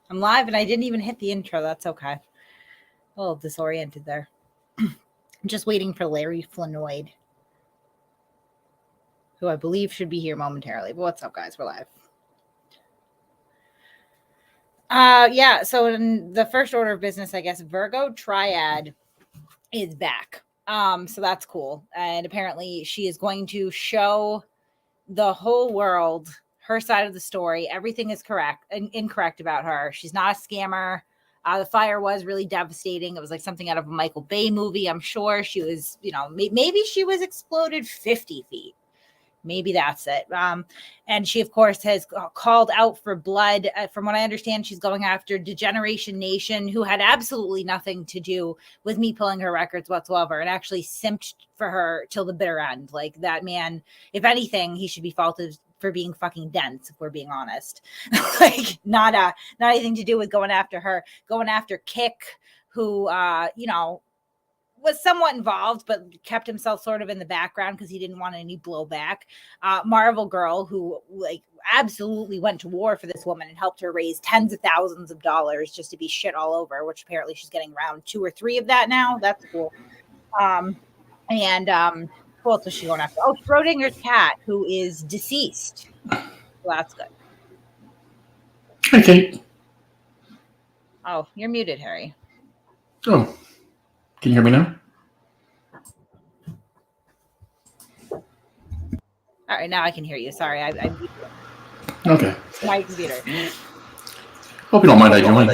I'm live and I didn't even hit the intro. That's okay. A little disoriented there. I'm just waiting for Larry Flenoid, who I believe should be here momentarily. But what's up, guys? We're live. Yeah, so in the first order of business, I guess Virgo Triad is back. So that's cool. And apparently she is going to show the whole world her side of the story. Everything is correct and incorrect about her. She's not a scammer. The fire was really devastating. It was like something out of a Michael Bay movie. I'm sure she was, maybe she was exploded 50 feet. Maybe that's it. And she, of course, has called out for blood. From what I understand, she's going after Degeneration Nation, who had absolutely nothing to do with me pulling her records whatsoever, and actually simped for her till the bitter end. Like, that man, if anything, he should be faulted for being fucking dense, if we're being honest. Like, not anything to do with going after her. Going after Kick, who, was somewhat involved, but kept himself sort of in the background because he didn't want any blowback. Marvel Girl, who absolutely went to war for this woman and helped her raise tens of thousands of dollars just to be shit all over, which apparently she's getting around 2 or 3 of that now. That's cool. Who else is she going after? Oh, Schrodinger's cat, who is deceased. Well, that's good. Okay. Oh, you're muted, Harry. Oh. Can you hear me now? All right, now I can hear you. Sorry, I okay. My computer. Hope you don't mind I joined.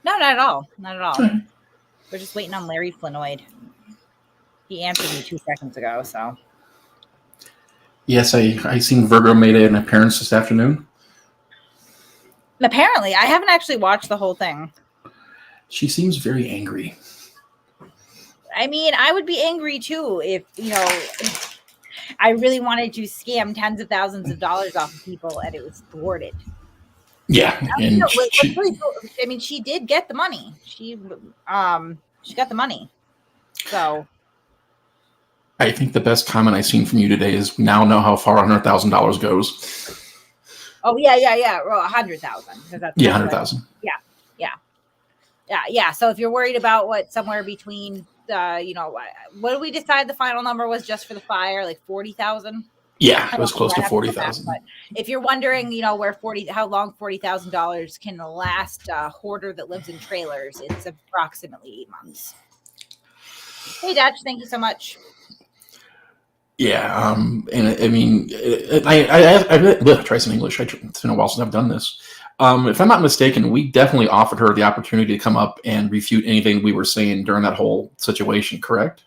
No, not at all. Not at all. We're just waiting on Larry Flenoid. He answered me 2 seconds ago, so. Yes, I seen Virgo made an appearance this afternoon. Apparently, I haven't actually watched the whole thing. She seems very angry. I mean, I would be angry too if, I really wanted to scam tens of thousands of dollars off of people and it was thwarted. Yeah, and she did get the money. She got the money. So I think the best comment I've seen from you today is now know how far $100,000 goes. Oh yeah. Well, 100,000. Yeah, 100,000. Yeah. So if you're worried about somewhere between, what did we decide the final number was just for the fire? Like 40,000? Yeah, it was close to 40,000. But if you're wondering, how long $40,000 can last a hoarder that lives in trailers, it's approximately 8 months. Hey, Dutch, thank you so much. Yeah, and I mean, I try some English. It's been a while since I've done this. If I'm not mistaken, we definitely offered her the opportunity to come up and refute anything we were saying during that whole situation, correct?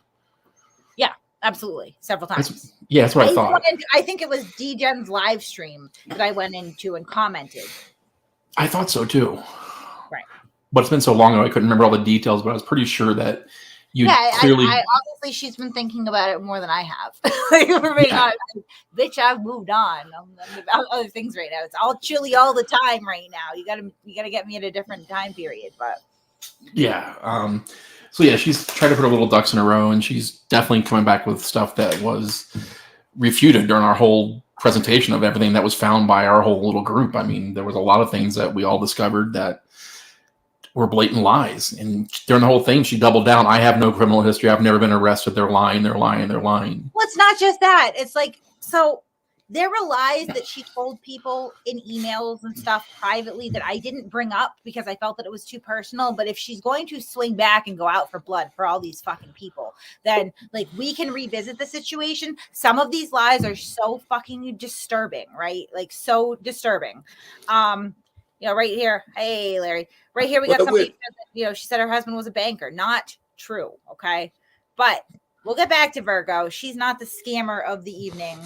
Yeah, absolutely. Several times. That's what I thought. I think it was D-Gen's live stream that I went into and commented. I thought so too. Right. But it's been so long ago, I couldn't remember all the details, but I was pretty sure that you clearly... obviously, she's been thinking about it more than I have. Bitch, I've moved on. I'm about other things right now. It's all Chille all the time right now. You gotta get me at a different time period. But yeah. So yeah, she's tried to put her little ducks in a row, and she's definitely coming back with stuff that was refuted during our whole presentation of everything that was found by our whole little group. I mean, there was a lot of things that we all discovered that were blatant lies. And during the whole thing, she doubled down. I have no criminal history. I've never been arrested. They're lying. They're lying. They're lying. Well, it's not just that. It's like, so there were lies that she told people in emails and stuff privately that I didn't bring up because I felt that it was too personal. But if she's going to swing back and go out for blood for all these fucking people, then we can revisit the situation. Some of these lies are so fucking disturbing, right? Like, so disturbing. Right here. Hey, Larry. Right here, we got somebody. She said her husband was a banker. Not true. Okay, but we'll get back to Virgo. She's not the scammer of the evening.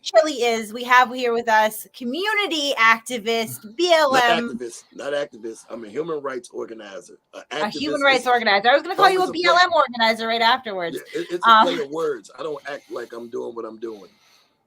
Chille is. We have here with us community activist, BLM. Not activist. I'm a human rights organizer. A human rights organizer. I was going to call you a BLM organizer right afterwards. It's a play of words. I don't act like I'm doing what I'm doing.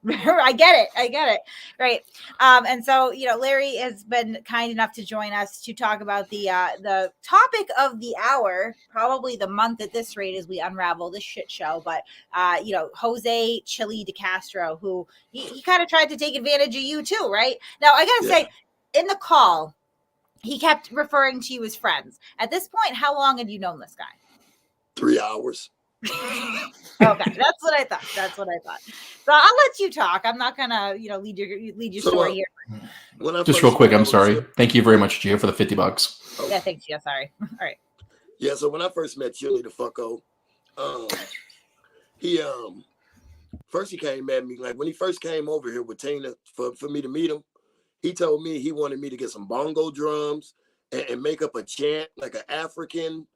I get it. Right. And so, Larry has been kind enough to join us to talk about the topic of the hour, probably the month at this rate as we unravel this shit show. But, Jose Chille DeCastro, who he kind of tried to take advantage of you too, right? Now, I got to say, in the call, he kept referring to you as friends. At this point, how long had you known this guy? 3 hours. Okay, that's what I thought. So I'll let you talk. I'm not gonna, lead your story here. Just real quick, I'm sorry. Thank you very much, Gio, for the $50. Yeah, thanks. Yeah, sorry. All right. Yeah, so when I first met Chille the fucko, he first he came at me like when he first came over here with Tina for me to meet him. He told me he wanted me to get some bongo drums and make up a chant like an African.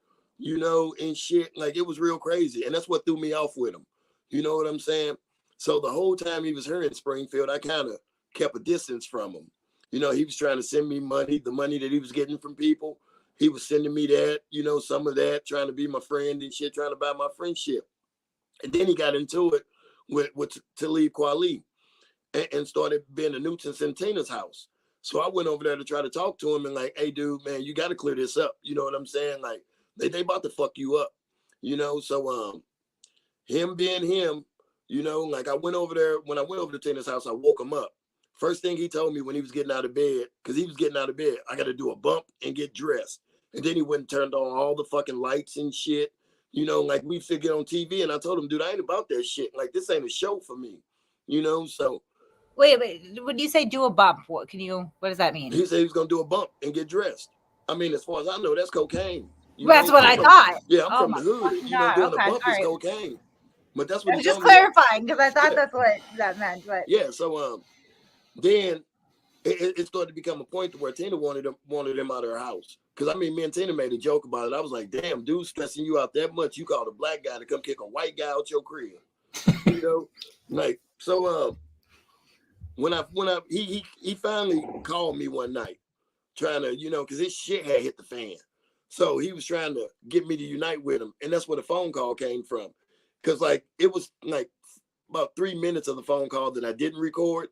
And shit, like it was real crazy. And that's what threw me off with him. You know what I'm saying? So the whole time he was here in Springfield, I kind of kept a distance from him. He was trying to send me money, the money that he was getting from people. He was sending me that, some of that, trying to be my friend and shit, trying to buy my friendship. And then he got into it with Talib Kweli and started being a nuisance in Tina's house. So I went over there to try to talk to him and like, hey, dude, man, you got to clear this up. You know what I'm saying? Like, they about to fuck you up, so him being him, like I went over there, when I went over to Tina's house, I woke him up. First thing he told me when he was getting out of bed, because he was getting out of bed, I got to do a bump and get dressed. And then he went and turned on all the fucking lights and shit, like we figured on TV. And I told him, dude, I ain't about that shit. Like, this ain't a show for me, so. Wait, when you say do a bump, what does that mean? He said he was going to do a bump and get dressed. I mean, as far as I know, that's cocaine. That's what I thought. Yeah, I'm from the hood. Doing a bump is cocaine. But that's what I was just clarifying because I thought that's what that meant. But yeah, so then it started to become a point to where Tina wanted him out of her house. Because I mean, me and Tina made a joke about it. I was like, damn, dude, stressing you out that much, you called a black guy to come kick a white guy out your crib. Like so when he finally called me one night trying to, because his shit had hit the fan. So he was trying to get me to unite with him. And that's where the phone call came from. Because, like, it was, like, about 3 minutes of the phone call that I didn't record.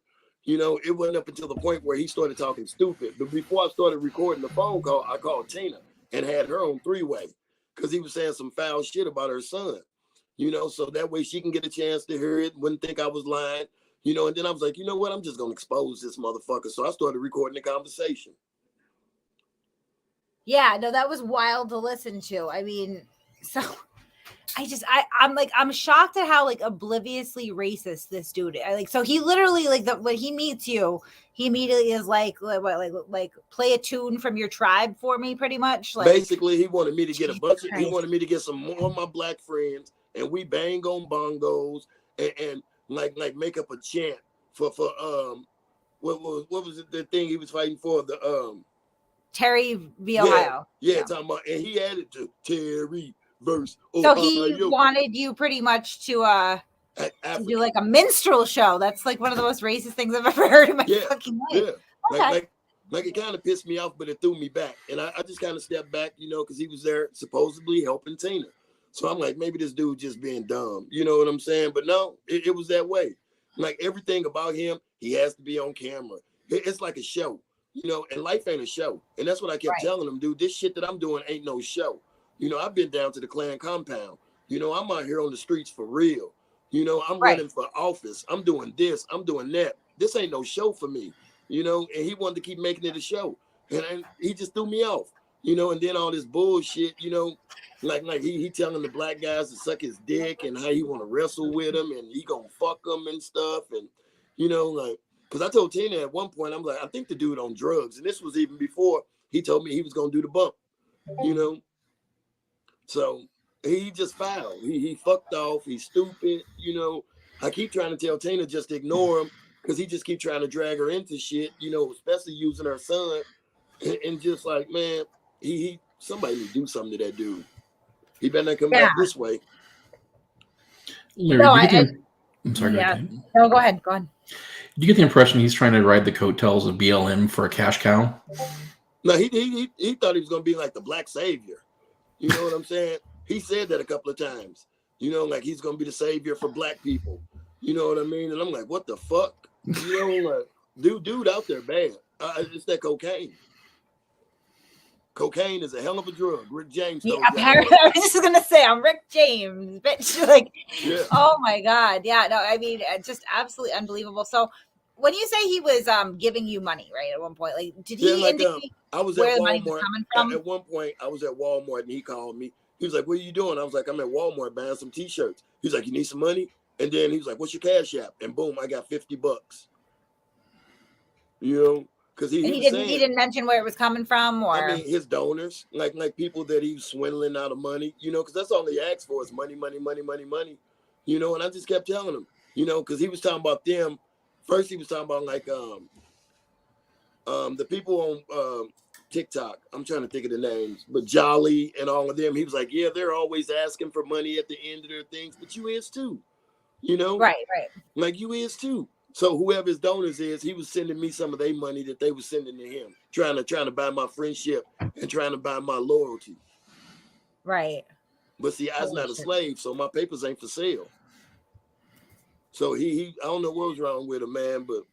It wasn't up until the point where he started talking stupid. But before I started recording the phone call, I called Tina and had her on three-way. Because he was saying some foul shit about her son. So that way she can get a chance to hear it, wouldn't think I was lying. And then I was like, you know what? I'm just going to expose this motherfucker. So I started recording the conversation. Yeah, no, that was wild to listen to. I mean, so I'm shocked at how like obliviously racist this dude is. So he literally when he meets you, he immediately is like play a tune from your tribe for me, pretty much. Like basically, he wanted me to get he wanted me to get some more of my black friends, and we bang on bongos and like make up a chant for what was it, the thing he was fighting for, the Terry v. Ohio. Yeah, talking about, and he added to Terry verse. So he wanted you pretty much to do like a minstrel show. That's like one of the most racist things I've ever heard in my fucking life. Yeah. Okay. Like it kind of pissed me off, but it threw me back. And I just kind of stepped back, because he was there supposedly helping Tina. So I'm like, maybe this dude just being dumb. You know what I'm saying? But no, it was that way. Like everything about him, he has to be on camera. It's like a show. And life ain't a show. And that's what I kept telling him, dude, this shit that I'm doing ain't no show. I've been down to the Klan compound. I'm out here on the streets for real. I'm running for office. I'm doing this. I'm doing that. This ain't no show for me. And he wanted to keep making it a show. And he just threw me off. And then all this bullshit, like he telling the black guys to suck his dick and how he want to wrestle with them and he gonna fuck them and stuff. And, because I told Tina at one point, I'm like, I think the dude on drugs. And this was even before he told me he was going to do the bump, So he just foul. He fucked off. He's stupid, I keep trying to tell Tina just to ignore him because he just keep trying to drag her into shit, especially using her son. And just like, man, somebody need to do something to that dude. He better not come back this way. Larry, I'm sorry. No, go ahead. Do you get the impression he's trying to ride the coattails of BLM for a cash cow? No, he thought he was going to be like the black savior. You know what I'm saying? He said that a couple of times. Like he's going to be the savior for black people. You know what I mean? And I'm like, what the fuck? You know, like, dude out there bad. It's that cocaine. Cocaine is a hell of a drug. Rick James told Yeah, apparently, I was just gonna say I'm Rick James, bitch. Like, yeah. Oh my god, yeah. No, I mean, just absolutely unbelievable. So, when you say he was giving you money, right, at one point, like, did he indicate I was where at the money was Walmart. coming from? At one point, I was at Walmart and he called me. He was like, "What are you doing?" I was like, "I'm at Walmart buying some T-shirts." He's like, "You need some money?" And then he was like, "What's your Cash App?" And boom, I got $50. You know, because And he he was didn't saying, mention where it was coming from, or I mean, his donors, like people that he was swindling out of money. You know, because that's all he asked for is money, money, money, money, money. You know, and I just kept telling him, you know, because he was talking about them. First, he was talking about like the people on TikTok. I'm trying to think of the names, but Jolly and all of them. He was like, yeah, they're always asking for money at the end of their things, but you is too, you know, right, like you is too. So whoever his donors is, he was sending me some of their money that they were sending to him, trying to buy my friendship and trying to buy my loyalty. right. But see, I was Holy not a shit. slave, so my papers ain't for sale. So he I don't know what was wrong with him, man, but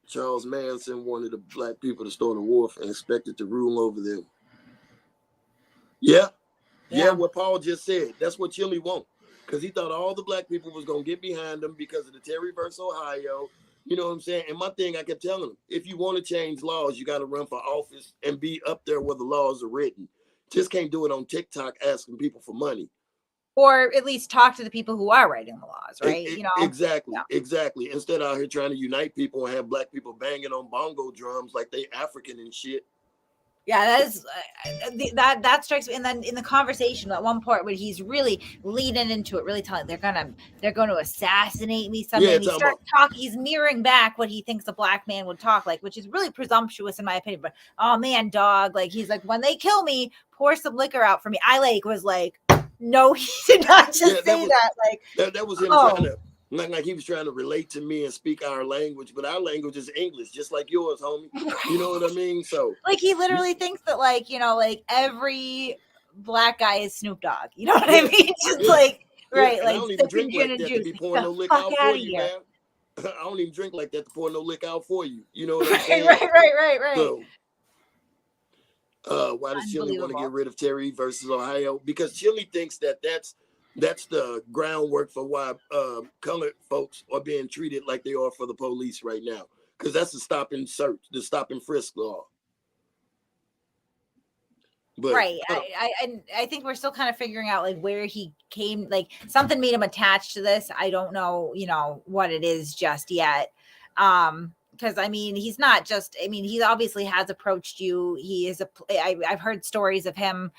Charles Manson wanted the black people to start a war and expected to rule over them. Yeah, what Paul just said. That's what Chille want. Because he thought all the black people was going to get behind him because of the Terry versus Ohio. You know what I'm saying? And my thing, I kept telling him, if you want to change laws, you got to run for office and be up there where the laws are written. Just can't do it on TikTok asking people for money. Or at least talk to the people who are writing the laws, right? You know, Exactly. Instead out here trying to unite people and have black people banging on bongo drums like they African and shit. Yeah, that is that strikes me. And then in the conversation at one point where he's really leading into it, really telling they're going to assassinate me someday. Yeah, and he starts talking. He's mirroring back what he thinks a black man would talk like, which is really presumptuous in my opinion. But oh man, dog, like he's like, when they kill me, pour some liquor out for me. I was like, no, he did not just say that. Like that was him trying to. Like he was trying to relate to me and speak our language, but our language is English, just like yours, homie. You know what I mean? So, like, he literally thinks that, like, you know, like every black guy is Snoop Dogg. You know what I mean? Just like, right? Like, I don't even drink like that to be pouring no liquor out for you, man. I don't even drink like that to pour no liquor out for you. You know what I'm saying? Right. So, why does Chille want to get rid of Terry versus Ohio? Because Chille thinks that's the groundwork for why colored folks are being treated like they are for the police right now. Because that's the stop and search, the stop and frisk law. But, right. I think we're still kind of figuring out like where he came, like something made him attached to this. I don't know, you know, what it is just yet. Because I mean, he's not just, I mean, he obviously has approached you. He is I've heard stories of him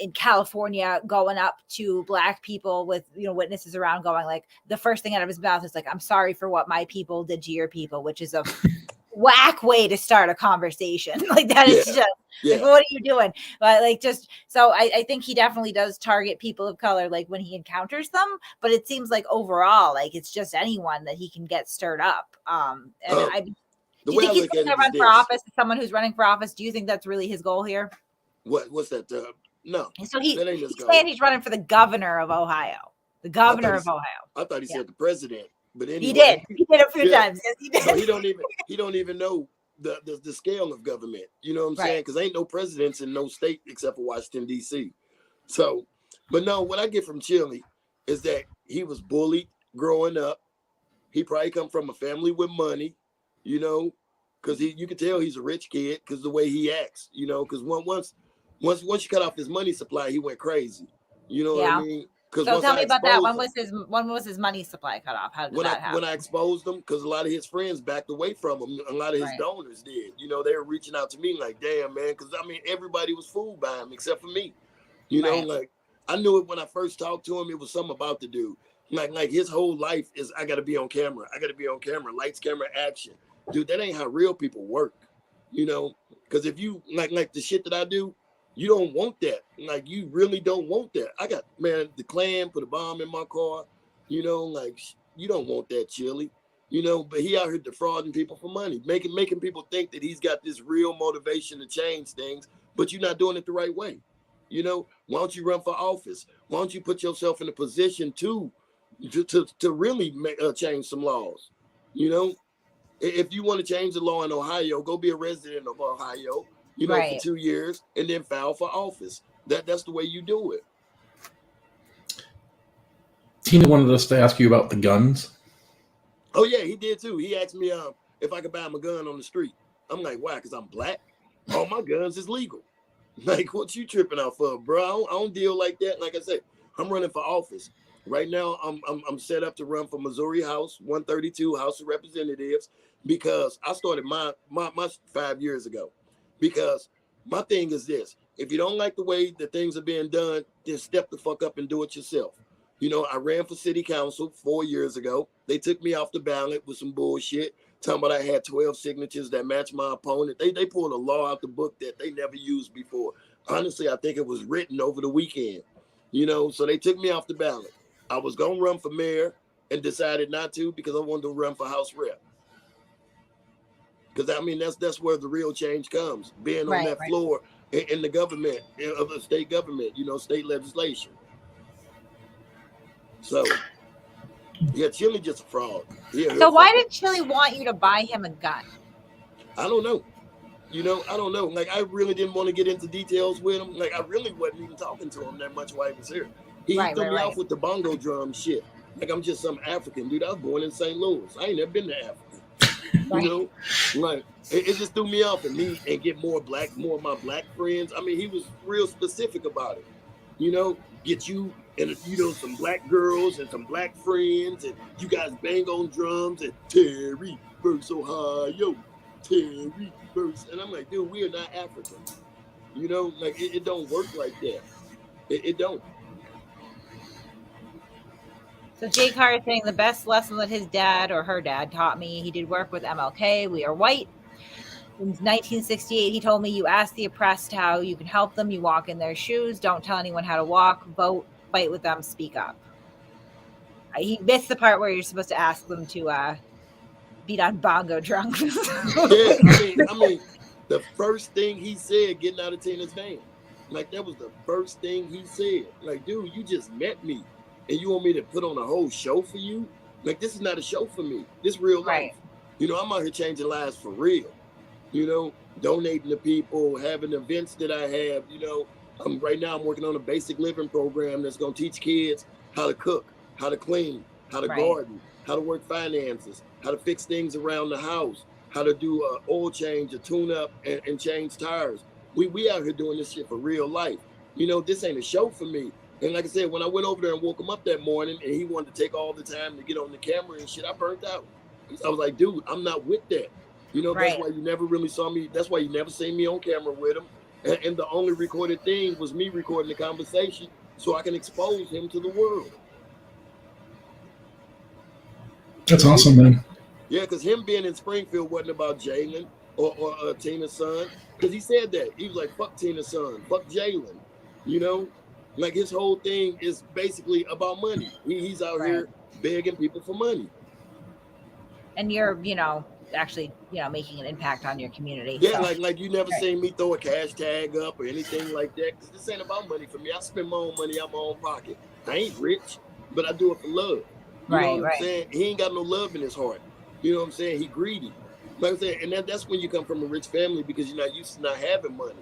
in California going up to black people with, you know, witnesses around going like, the first thing out of his mouth is like, I'm sorry for what my people did to your people, which is a whack way to start a conversation. Like that is just like, what are you doing? But like, just so I think he definitely does target people of color, like when he encounters them, but it seems like overall, like it's just anyone that he can get stirred up. Do you think he's going to run for office? Someone who's running for office, do you think that's really his goal here? What's that? No. So he's saying he's running for the governor of Ohio. The governor of Ohio. I thought he said the president, but anyway, he did a few times. Yes, he did. So he don't even know the scale of government. You know what I'm saying? Because ain't no presidents in no state except for Washington D.C. So, but no, what I get from Chille is that he was bullied growing up. He probably come from a family with money, you know, because you can tell he's a rich kid because the way he acts, you know, because once you cut off his money supply, he went crazy. You know what I mean? So tell me about that. When was his money supply cut off? How did that happen? When I exposed him, because a lot of his friends backed away from him. A lot of his donors did. You know, they were reaching out to me like, damn, man, because I mean, everybody was fooled by him except for me. You know, like I knew it when I first talked to him. It was something about the dude. Like his whole life is, I got to be on camera. I got to be on camera. Lights, camera, action. Dude, that ain't how real people work. You know, because if you like the shit that I do, you don't want that. Like, you really don't want that. I got, man, the Klan put a bomb in my car. You know, like, you don't want that, Chille. You know, but he out here defrauding people for money, making people think that he's got this real motivation to change things, but you're not doing it the right way. You know, why don't you run for office? Why don't you put yourself in a position to to really change some laws. You know, if you want to change the law in Ohio, go be a resident of Ohio, you know, for 2 years and then file for office. That's the way you do it. Tina wanted us to ask you about the guns. Oh yeah, he did too. He asked me if I could buy him a gun on the street. I'm like, why? Because I'm black. All my guns is legal. Like, what you tripping out for, bro? I don't deal like that. Like I said, I'm running for office right now. I'm set up to run for Missouri House 132 House of Representatives because I started my 5 years ago. Because my thing is this: if you don't like the way that things are being done, then step the fuck up and do it yourself. You know, I ran for city council 4 years ago. They took me off the ballot with some bullshit, talking about I had 12 signatures that matched my opponent. They pulled a law out the book that they never used before. Honestly, I think it was written over the weekend. You know, so they took me off the ballot. I was going to run for mayor and decided not to because I wanted to run for House Rep. Because, I mean, that's where the real change comes, being on that floor in the government, of the state government, you know, state legislation. So, yeah, Chille just a fraud. So why did Chille want you to buy him a gun? I don't know. You know, I don't know. Like, I really didn't want to get into details with him. Like, I really wasn't even talking to him that much while he was here. He threw me off with the bongo drum shit. Like, I'm just some African dude. I was born in St. Louis. I ain't never been to Africa. You know, like it just threw me off and get more of my black friends. I mean, he was real specific about it. You know, get you and some black girls and some black friends, and you guys bang on drums and Terry versus Ohio, Terry versus, and I'm like, dude, we are not African. You know, like it don't work like that. It don't. So Jay Carr is saying the best lesson that his dad or her dad taught me. He did work with MLK. We are white. In 1968, he told me, you ask the oppressed how you can help them. You walk in their shoes. Don't tell anyone how to walk. Vote. Fight with them. Speak up. He missed the part where you're supposed to ask them to beat on bongo drums. Yeah, I mean, the first thing he said getting out of Tina's van, like that was the first thing he said. Like, dude, you just met me, and you want me to put on a whole show for you? Like, this is not a show for me. This real life. You know, I'm out here changing lives for real. You know, donating to people, having events that I have. You know, right now I'm working on a basic living program that's going to teach kids how to cook, how to clean, how to garden, how to work finances, how to fix things around the house, how to do an oil change, a tune up, and change tires. We out here doing this shit for real life. You know, this ain't a show for me. And like I said, when I went over there and woke him up that morning and he wanted to take all the time to get on the camera and shit, I burnt out. I was like, dude, I'm not with that. You know, that's why you never really saw me. That's why you never seen me on camera with him. And the only recorded thing was me recording the conversation so I can expose him to the world. That's awesome, man. Yeah, because him being in Springfield wasn't about Jalen or Tina's son. Because he said that. He was like, fuck Tina's son, fuck Jalen. You know, like his whole thing is basically about money. He's out here begging people for money. And you're, you know, actually, you know, making an impact on your community. Yeah, so. like you never seen me throw a cash tag up or anything like that. Because this ain't about money for me. I spend my own money out my own pocket. I ain't rich, but I do it for love. You know what I'm saying? He ain't got no love in his heart. You know what I'm saying? He greedy. Like I'm saying, and that's when you come from a rich family because you're not used to not having money.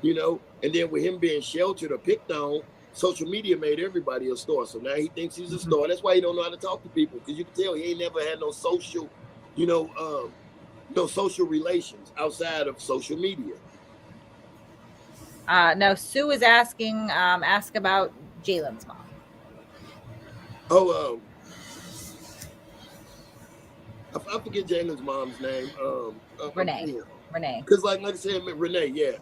You know, and then with him being sheltered or picked on, social media made everybody a star. So now he thinks he's a star. That's why he don't know how to talk to people, because you can tell he ain't never had no social, no social relations outside of social media. Now Sue is asking, ask about Jalen's mom. Oh, I forget Jalen's mom's name. Renee. Because like I said, Renee, yeah.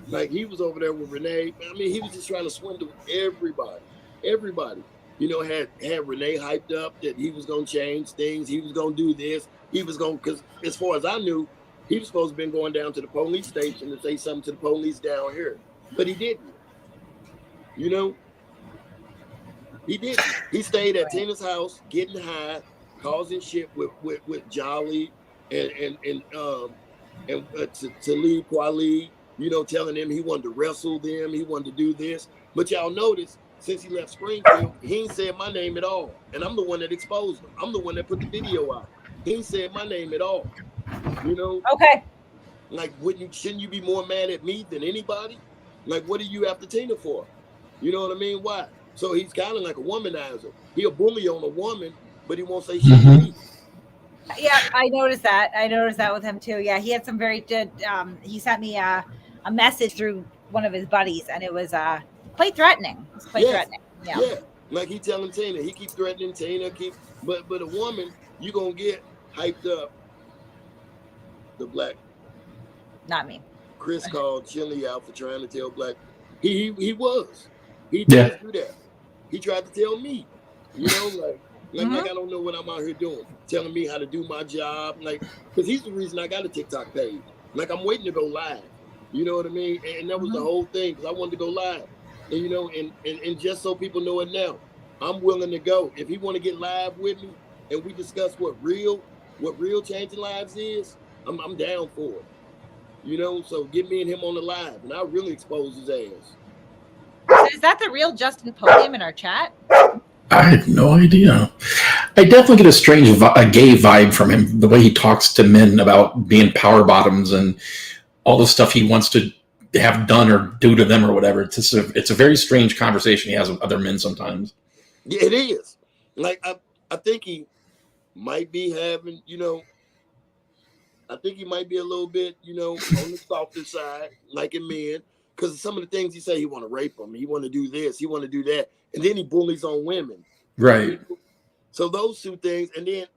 Like he was over there with Renee. I mean, he was just trying to swindle everybody. Everybody, you know, had Renee hyped up that he was gonna change things. He was gonna do this. He was gonna, because as far as I knew, he was supposed to been going down to the police station to say something to the police down here, but he didn't. You know, he didn't. He stayed at Tina's house, getting high, causing shit with Jolly and Talib Kweli. You know, telling him he wanted to wrestle them, he wanted to do this. But y'all notice, since he left Springfield, he ain't said my name at all. And I'm the one that exposed him. I'm the one that put the video out. He ain't said my name at all. You know? Okay. Like, shouldn't you be more mad at me than anybody? Like, what do you have to Tina for? You know what I mean? Why? So he's kind of like a womanizer. He'll bully on a woman, but he won't say shit to me. Yeah, I noticed that. I noticed that with him too. Yeah, he had some very good. He sent me a message through one of his buddies, and it was quite threatening. It was quite threatening. Yeah. Like he telling Tina, he keep threatening Tina, but a woman, you gonna get hyped up. The black. Not me. Chris called Chille out for trying to tell black. He was. He does do that. He tried to tell me, you know, like I don't know what I'm out here doing, telling me how to do my job, like, because he's the reason I got a TikTok page. Like, I'm waiting to go live. You know what I mean? And that was the whole thing, because I wanted to go live. And you know, and just so people know it now, I'm willing to go. If he want to get live with me and we discuss what real changing lives is, I'm down for it. You know, so get me and him on the live, and I'll really expose his ass. So is that the real Justin Podium in our chat? I had no idea. I definitely get a strange, a gay vibe from him, the way he talks to men about being power bottoms and all the stuff he wants to have done or do to them or whatever. It's a very strange conversation he has with other men sometimes. Yeah, it is. Like, I think he might be having, you know, I think he might be a little bit, you know, on the softer side, like in men, because some of the things he say, he want to rape them, he want to do this, he want to do that, and then he bullies on women. Right. So those two things, and then,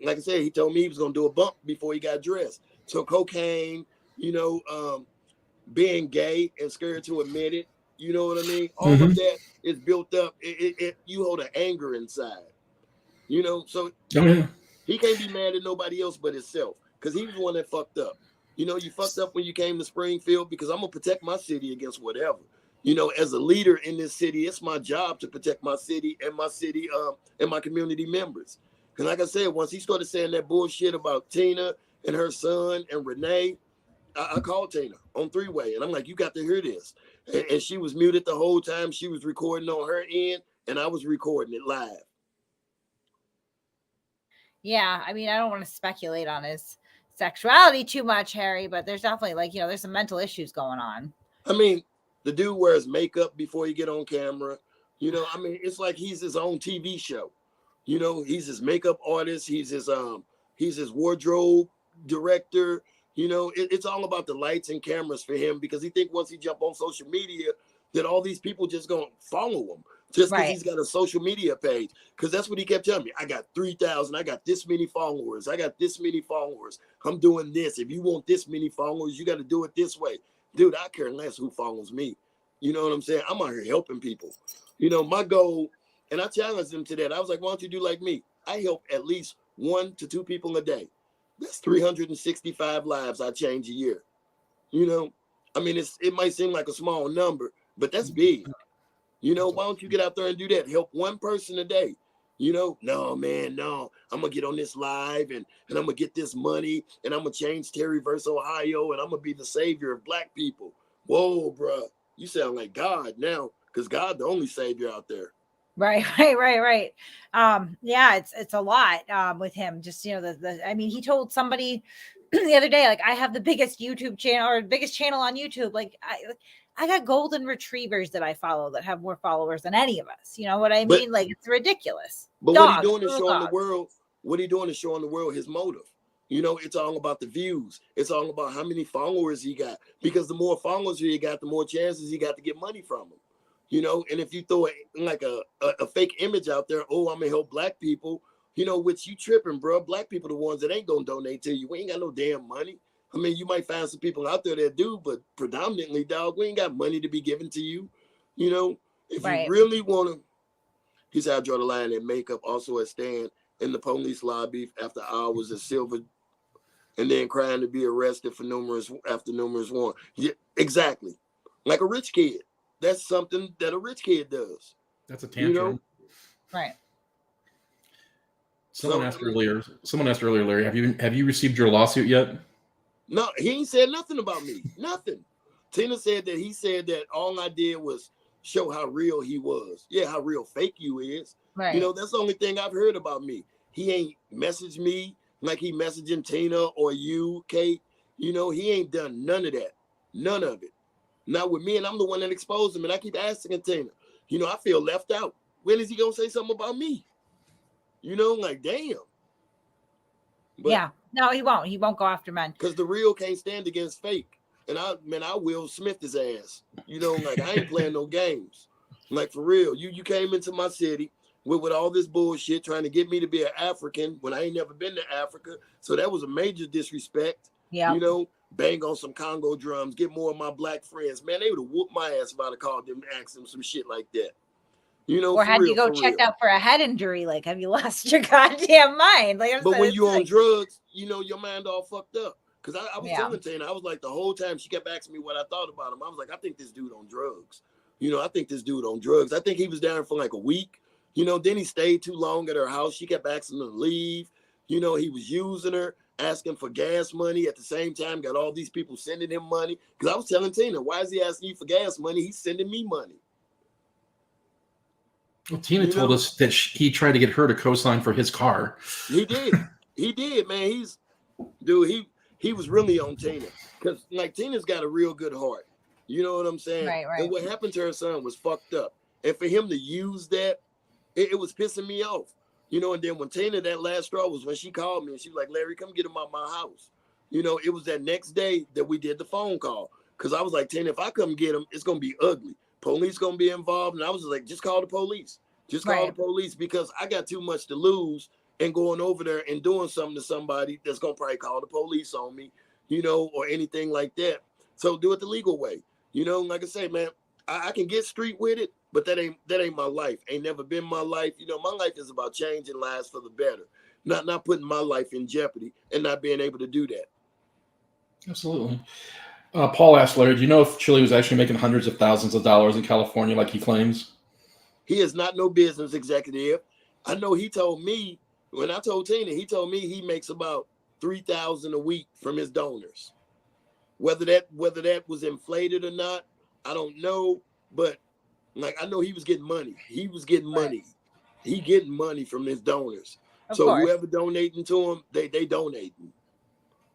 like I said, he told me he was going to do a bump before he got dressed. So cocaine, you know, being gay and scared to admit it, you know what I mean? All of that is built up. You hold an anger inside, you know? So he can't be mad at nobody else but himself. Because he was the one that fucked up. You know, you fucked up when you came to Springfield, because I'm going to protect my city against whatever. You know, as a leader in this city, it's my job to protect my city and my community members. And like I said, once he started saying that bullshit about Tina and her son and Renee, I called Tina on three-way. And I'm like, you got to hear this. And she was muted the whole time. She was recording on her end, and I was recording it live. Yeah, I mean, I don't want to speculate on his sexuality too much, Harry, but there's definitely, like, you know, there's some mental issues going on. I mean, the dude wears makeup before he get on camera. You know, I mean, it's like he's his own TV show. You know, he's his makeup artist. He's his wardrobe director. You know, it's all about the lights and cameras for him, because he think once he jump on social media that all these people just gonna follow him. Just because he's got a social media page. Because that's what he kept telling me. I got 3,000. I got this many followers. I got this many followers. I'm doing this. If you want this many followers, you got to do it this way. Dude, I care less who follows me. You know what I'm saying? I'm out here helping people. You know, my goal, and I challenged him to that. I was like, why don't you do like me? I help at least 1 to 2 people a day. That's 365 lives I change a year. You know, I mean, it might seem like a small number, but that's big. You know, why don't you get out there and do that? Help one person a day. You know, no, man, no. I'm going to get on this live and I'm going to get this money and I'm going to change Terry versus Ohio and I'm going to be the savior of black people. Whoa, bro. You sound like God now, because God the only savior out there. Right. Yeah, it's a lot with him. Just, you know, I mean, he told somebody the other day, like, I have the biggest YouTube channel or biggest channel on YouTube. Like, I got golden retrievers that I follow that have more followers than any of us. You know what I mean? Like, it's ridiculous. But what he doing is showing the world. What he doing is showing the world his motive. You know, it's all about the views. It's all about how many followers he got. Because the more followers he got, the more chances he got to get money from them. You know, and if you throw like a fake image out there, oh, I'm gonna help black people, you know, which you tripping, bro. Black people the ones that ain't gonna donate to you. We ain't got no damn money. I mean, you might find some people out there that do, but predominantly, dog, we ain't got money to be given to you. You know, if you really want to, he said, I draw the line in makeup, also a stand in the police lobby after hours of silver, and then crying to be arrested for numerous warrants. Yeah, exactly. Like a rich kid. That's something that a rich kid does. That's a tantrum. You know? Right. Someone asked earlier, Larry, have you received your lawsuit yet? No, he ain't said nothing about me. Nothing. Tina said that he said that all I did was show how real he was. Yeah, how real fake you is. Right. You know, that's the only thing I've heard about me. He ain't messaged me like he messaging Tina or you, Kate. You know, he ain't done none of that. None of it. Not with me, and I'm the one that exposed him. And I keep asking Tina, you know, I feel left out. When is he gonna say something about me? You know, like, damn. But, yeah. No, he won't. He won't go after men. Because the real can't stand against fake. And I Will Smith his ass. You know, like, I ain't playing no games. Like, for real. You came into my city with all this bullshit trying to get me to be an African when I ain't never been to Africa. So that was a major disrespect. Yeah. You know, bang on some Congo drums, get more of my black friends. Man, they would have whooped my ass if I'd have called them and asked them some shit like that. You know, or had you go checked out for a head injury? Like, have you lost your goddamn mind? Like, but when you on drugs, you know, your mind all fucked up. Because I was telling Tina, I was like, the whole time she kept asking me what I thought about him. I was like, I think this dude on drugs. You know, I think this dude on drugs. I think he was down for like a week. You know, then he stayed too long at her house. She kept asking him to leave. You know, he was using her, asking for gas money at the same time, got all these people sending him money. Because I was telling Tina, why is he asking you for gas money? He's sending me money. Well, Tina told us that he tried to get her to co-sign for his car. He did. He did, man. He was really on Tina. Because, like, Tina's got a real good heart. You know what I'm saying? Right. And what happened to her son was fucked up. And for him to use that, it was pissing me off. You know, and then when Tina, that last straw was when she called me and she was like, Larry, come get him out my house. You know, it was that next day that we did the phone call. Because I was like, Tina, if I come get him, it's going to be ugly. Police going to be involved. And I was just like, just call the police. Just call the police because I got too much to lose and going over there and doing something to somebody that's going to probably call the police on me, you know, or anything like that. So do it the legal way. You know, like I say, man, I can get street with it, but that ain't my life. Ain't never been my life. You know, my life is about changing lives for the better, not putting my life in jeopardy and not being able to do that. Absolutely. Paul asked Larry, do you know if Chille was actually making hundreds of thousands of dollars in California like he claims? He is not no business executive. I know he told me, when I told Tina, he told me he makes about $3,000 a week from his donors. Whether that was inflated or not, I don't know. But like, I know he was getting money. He was getting money. He getting money from his donors. Of course. Whoever donating to him, they donating.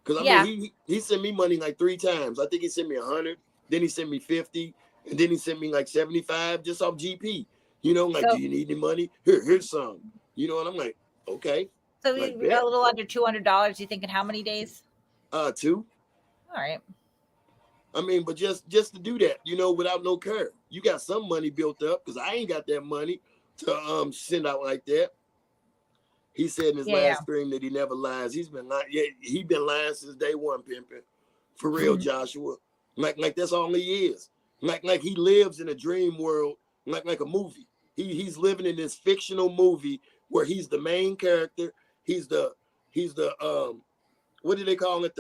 Because I mean, he sent me money like 3 times. I think he sent me 100, then he sent me 50, and then he sent me like 75 just off GP. You know, like, do you need any money? Here's some. You know, and I'm like, okay. So like, we got a little under $200. You thinking how many days? 2. All right. I mean, but just to do that, you know, without no curve. You got some money built up because I ain't got that money to send out like that. He said in his last stream that he never lies. He's been lying. Yeah, he been lying since day one, pimping. For real, Joshua. Like that's all he is. Like he lives in a dream world, like a movie. He's living in this fictional movie where he's the main character. He's the what do they call it?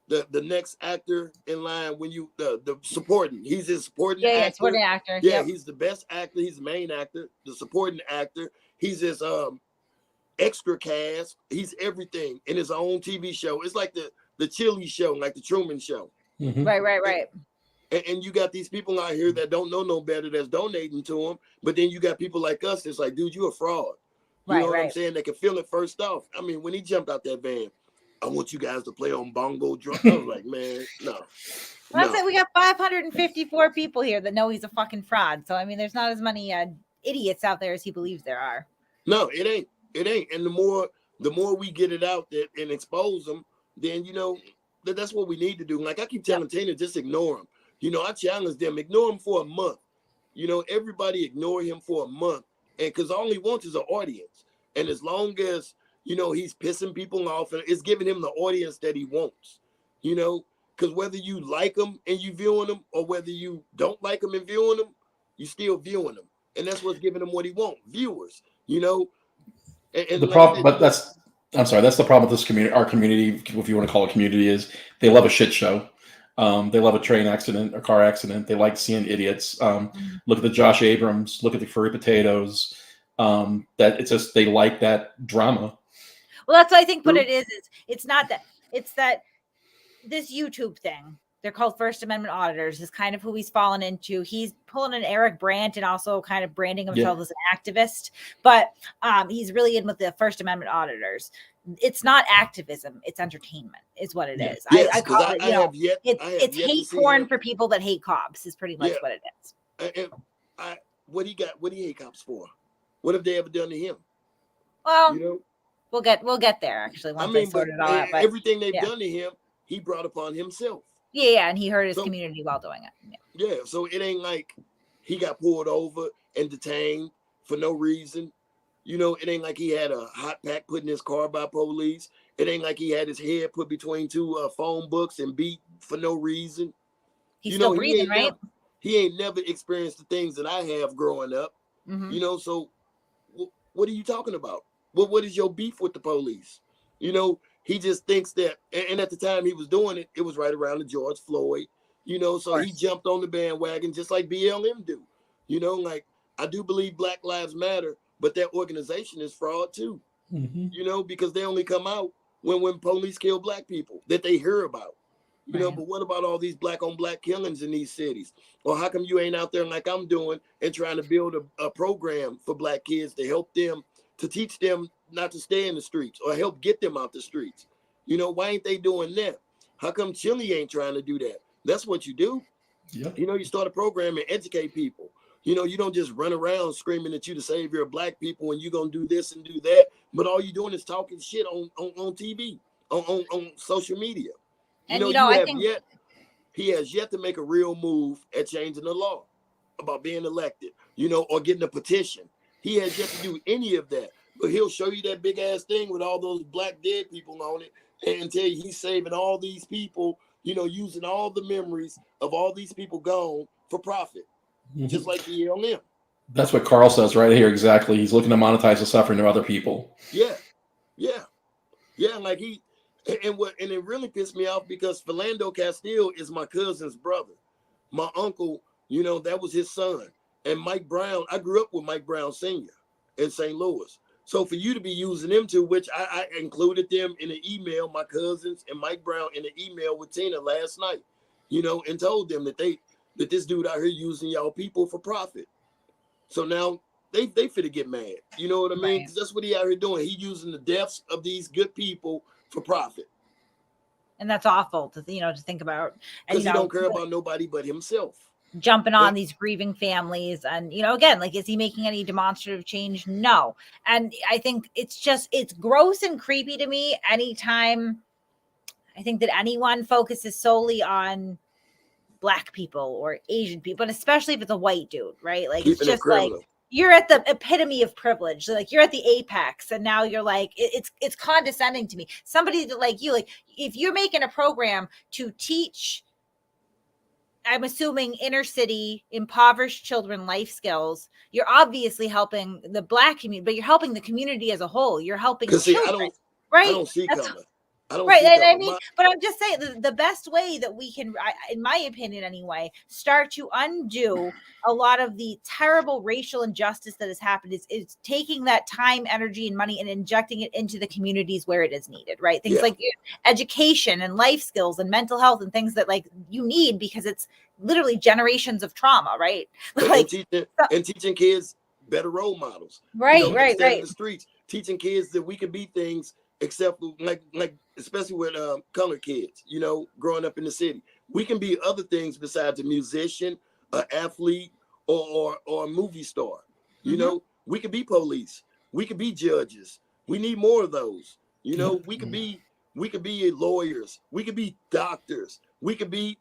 The next actor in line when you the supporting. He's his supporting actor. Yeah, supporting actor. Yeah, he's the best actor. He's the main actor, the supporting actor. He's his extra cast. He's everything in his own TV show. It's like the Chille show, like the Truman Show. Mm-hmm. Right. And you got these people out here that don't know no better that's donating to him. But then you got people like us that's like, dude, you a fraud. You know what I'm saying? They can feel it first off. I mean, when he jumped out that van, I want you guys to play on bongo drum. I was like, man, no. Well, I said we got 554 people here that know he's a fucking fraud. So I mean, there's not as many idiots out there as he believes there are. No, it ain't. And the more we get it out there and expose them, then you know that's what we need to do. Like I keep telling Tina, just ignore him. You know, I challenge them, ignore him for a month. You know, everybody ignore him for a month, and because all he wants is an audience. And as long as you know he's pissing people off, and it's giving him the audience that he wants. You know, because whether you like him and you viewing him, or whether you don't like him and viewing him, you still viewing him, and that's what's giving him what he wants, viewers. You know, and the problem, but that's the problem with this community. Our community, if you want to call it community, is they love a shit show. They love a train accident, a car accident. They like seeing idiots. Look at the Josh Abrams. Look at the Furry Potatoes. That it's just they like that drama. Well, that's what I think. What it is it's not that. It's that this YouTube thing. They're called First Amendment auditors, is kind of who he's fallen into. He's pulling an Eric Brandt and also kind of branding himself as an activist, but he's really in with the First Amendment auditors. It's not activism, it's entertainment is what it is. Yes, I call it, it's hate porn for people that hate cops is pretty much what it is. What he hate cops for? What have they ever done to him? Well, we'll get there actually once they sort it all out. But everything they've done to him, he brought upon himself. Yeah, and he hurt his community while doing it. Yeah, so it ain't like he got pulled over and detained for no reason. It ain't like he had a hot pack put in his car by police. It ain't like he had his head put between two phone books and beat for no reason. He's still breathing, right? He ain't never experienced the things that I have growing up. So what are you talking about? What is your beef with the police? He just thinks that, and at the time he was doing it, it was right around the George Floyd, so he jumped on the bandwagon just like BLM do. Like, I do believe Black Lives Matter, but that organization is fraud too, because they only come out when police kill Black people that they hear about. But what about all these Black on Black killings in these cities? Or how come you ain't out there like I'm doing and trying to build a program for Black kids to help them, to teach them not to stay in the streets or help get them out the streets? Why ain't they doing that? How come Chille ain't trying to do that? That's what you do. Yep. You start a program and educate people. You don't just run around screaming that you the savior of Black people and you're going to do this and do that. But all you're doing is talking shit on TV, on social media. And I think he has yet to make a real move at changing the law about being elected, or getting a petition. He has yet to do any of that. But he'll show you that big ass thing with all those Black dead people on it and tell you he's saving all these people, using all the memories of all these people gone for profit, just like the BLM. That's what Carl says right here. Exactly. He's looking to monetize the suffering of other people. Yeah. Like and it really pissed me off because Philando Castile is my cousin's brother. My uncle, that was his son. And Mike Brown, I grew up with Mike Brown Sr. in St. Louis. So for you to be using them two, which I included them in an email, my cousins and Mike Brown in an email with Tina last night, and told them that this dude out here using y'all people for profit. So now they finna get mad. You know what I mean? 'Cause that's what he out here doing. He using the deaths of these good people for profit. And that's awful to think about. And Because he don't care about nobody but himself. Jumping on these grieving families. And, again, like, is he making any demonstrative change? No. And I think it's gross and creepy to me anytime I think that anyone focuses solely on Black people or Asian people, but especially if it's a white dude, right? Like, it's just like, you're at the epitome of privilege. Like, you're at the apex, and now you're like, it's condescending to me. Somebody that, like you, like, if you're making a program to teach, I'm assuming, inner city impoverished children life skills, you're obviously helping the Black community, but you're helping the community as a whole. You're helping children, right? I don't see coming. But I'm just saying the best way that we can, in my opinion anyway, start to undo a lot of the terrible racial injustice that has happened is taking that time, energy, and money and injecting it into the communities where it is needed, right? Things like education and life skills and mental health and things that, like, you need because it's literally generations of trauma, right? Like, and teaching kids better role models, right. In the streets, teaching kids that we can be things. Except like especially with colored kids, growing up in the city, we can be other things besides a musician, an athlete, or a movie star. We could be police, we could be judges. We need more of those. We could be lawyers, we could be doctors, we could be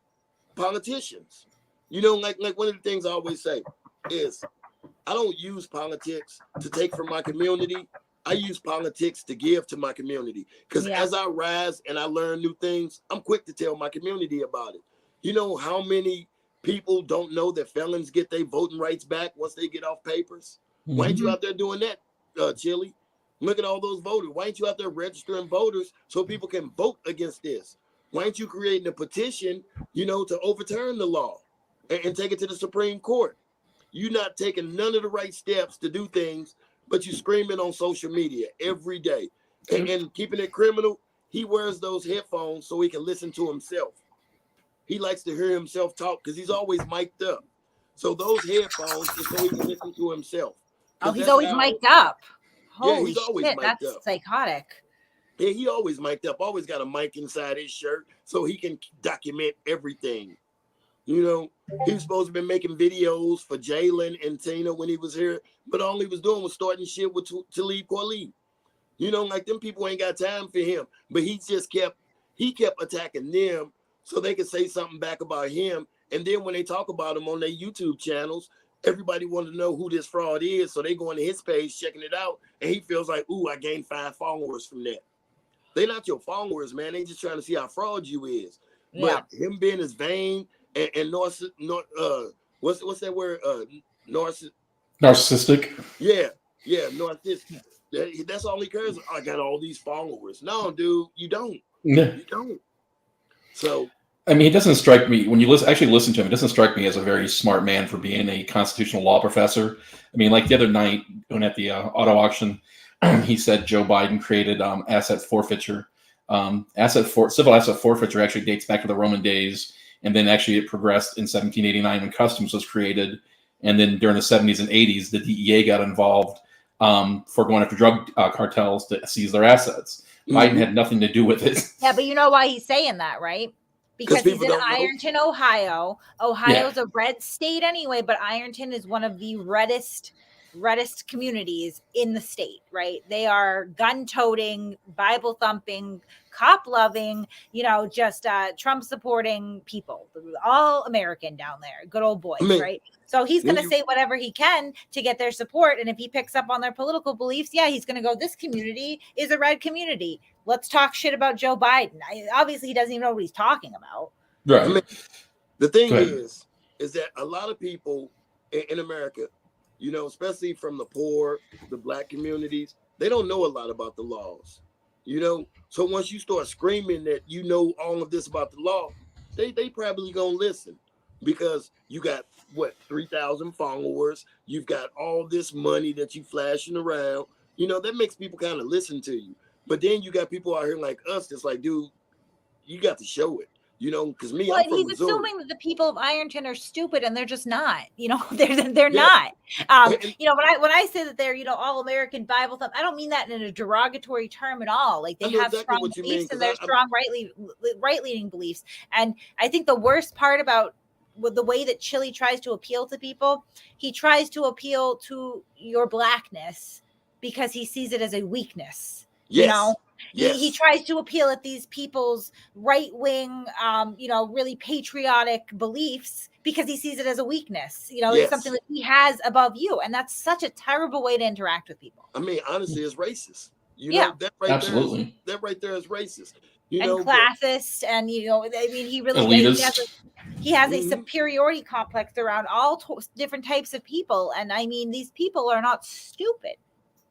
politicians. Like one of the things I always say is, I don't use politics to take from my community. I use politics to give to my community because as I rise and I learn new things, I'm quick to tell my community about it. You know how many people don't know that felons get their voting rights back once they get off papers? Why ain't you out there doing that, Chille? Look at all those voters. Why ain't you out there registering voters so people can vote against this? Why ain't you creating a petition, to overturn the law and take it to the Supreme Court? You're not taking none of the right steps to do things, but you screaming on social media every day and keeping it criminal. He wears those headphones so he can listen to himself. He likes to hear himself talk because he's always mic'd up. So those headphones is so he can listen to himself. Oh, he's always mic'd up. Yeah, Holy he's always shit, mic'd that's up. psychotic. Yeah, he always mic'd up. Always got a mic inside his shirt so he can document everything. You know, he was supposed to be making videos for Jalen and Tina when he was here, but all he was doing was starting shit with Talib Kweli. You know, like them people ain't got time for him. But he kept attacking them so they could say something back about him. And then when they talk about him on their YouTube channels, everybody wanted to know who this fraud is. So they go into his page, checking it out, and he feels like, ooh, I gained 5 followers from that. They not your followers, man. They just trying to see how fraud you is. Yeah. But him being as vain and what's that word? Narcissistic. Yeah, narcissistic. That's all he cares. I got all these followers. No, dude, you don't. Yeah. You don't. So I mean, it doesn't strike me when you listen to him. It doesn't strike me as a very smart man for being a constitutional law professor. I mean, like the other night when at the auto auction, he said Joe Biden created asset forfeiture. Civil asset forfeiture actually dates back to the Roman days, and then actually it progressed in 1789 when customs was created, and then during the 70s and 80s, the DEA got involved for going after drug cartels to seize their assets. Biden had nothing to do with it. Yeah, but you know why he's saying that, right? Because he's in Ironton, Ohio. Ohio's a red state anyway, but Ironton is one of the reddest communities in the state, right? They are gun-toting, Bible-thumping, cop-loving, just Trump-supporting people. All American down there. Good old boys, right? So he's going to say whatever he can to get their support. And if he picks up on their political beliefs, yeah, he's going to go, this community is a red community. Let's talk shit about Joe Biden. Obviously, he doesn't even know what he's talking about. Right. I mean, the thing is that a lot of people in America, especially from the poor, the black communities, they don't know a lot about the laws. So once you start screaming that you know all of this about the law, they probably gonna listen because you got 3,000 followers, you've got all this money that you flashing around. That makes people kind of listen to you. But then you got people out here like us that's like, dude, you got to show it. Because I'm from he's Missouri. assuming that the people of Ironton are stupid, and they're just not. They're not. When I say that they're all American Bible thump, I don't mean that in a derogatory term at all. Like they have strong beliefs and they're strong right-leaning beliefs. And I think the worst part about the way that Chille tries to appeal to people, he tries to appeal to your blackness because he sees it as a weakness. Yes. He tries to appeal at these people's right-wing, really patriotic beliefs because he sees it as a weakness. It's something that he has above you. And that's such a terrible way to interact with people. I mean, honestly, it's racist. That absolutely. That right there is racist. And classist. And, he really he has a superiority complex around all different types of people. And I mean, these people are not stupid.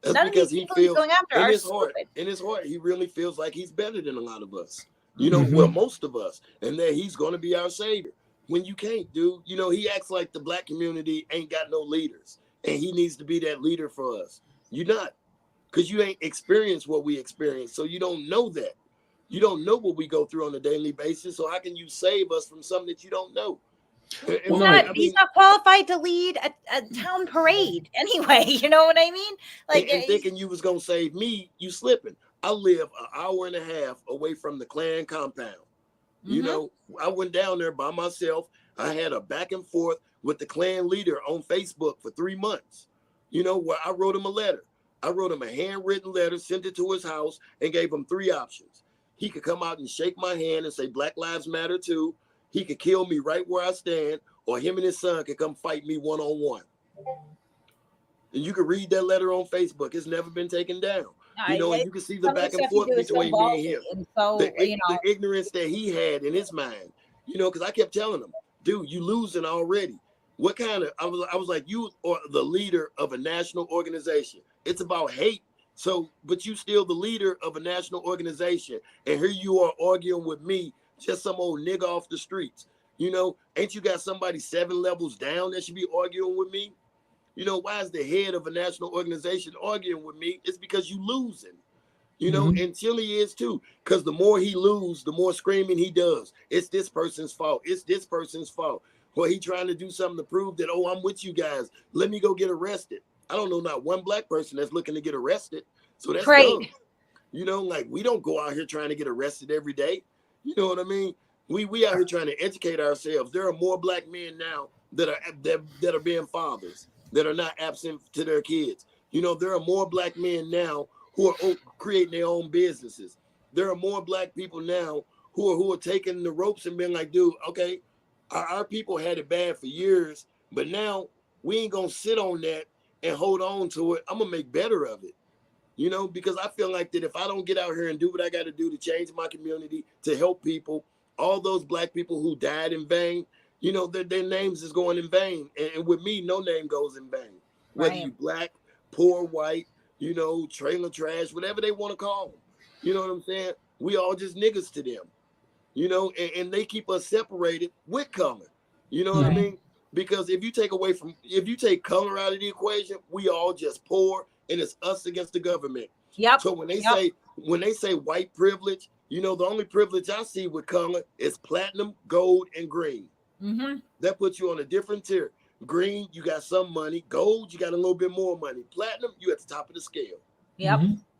That's None because he feels going after in his heart, he really feels like he's better than a lot of us. Well, most of us, and that he's going to be our savior. When you can't, dude, he acts like the black community ain't got no leaders, and he needs to be that leader for us. You're not, because you ain't experienced what we experience, so you don't know that. You don't know what we go through on a daily basis. So how can you save us from something that you don't know? He's not qualified to lead a town parade anyway. You know what I mean? Like, and thinking you was gonna save me, you slipping. I live an hour and a half away from the Klan compound. I went down there by myself. I had a back and forth with the Klan leader on Facebook for 3 months. Where I wrote him a letter. I wrote him a handwritten letter, sent it to his house, and gave him 3 options. He could come out and shake my hand and say Black Lives Matter too. He could kill me right where I stand, or him and his son could come fight me one-on-one. And you can read that letter on Facebook. It's never been taken down. And you can see the back and forth between me and him. The ignorance that he had in his mind. Because I kept telling him, dude, you losing already. What kind of, I was like, you are the leader of a national organization. It's about hate. So, but you still the leader of a national organization. And here you are arguing with me, just some old nigga off the streets. Ain't you got somebody 7 levels down that should be arguing with me? Why is the head of a national organization arguing with me? It's because you losing. You know, and Chille is too, because the more he loses, the more screaming he does. It's this person's fault. It's this person's fault. Well, he trying to do something to prove that, oh, I'm with you guys. Let me go get arrested. I don't know not one black person that's looking to get arrested. So that's dumb. You know, like we don't go out here trying to get arrested every day. You know what I mean? We out here trying to educate ourselves. There are more black men now that are being fathers, that are not absent to their kids. You know, there are more black men now who are creating their own businesses. There are more black people now who are taking the ropes and being like, dude, okay, our people had it bad for years, but now we ain't gonna sit on that and hold on to it. I'm gonna make better of it. You know, because I feel like that if I don't get out here and do what I got to do to change my community, to help people, all those black people who died in vain, you know, their names is going in vain. And with me, no name goes in vain. Whether you black, poor, white, you know, trailer trash, whatever they want to call them. You know what I'm saying? We all just niggas to them, you know, and they keep us separated with color. You know what I mean? Because if you take color out of the equation, we all just poor, and it's us against the government. So when they say white privilege, you know, the only privilege I see with color is platinum, gold, and green. That puts you on a different tier. Green, you got some money. Gold, you got a little bit more money. Platinum, you at the top of the scale.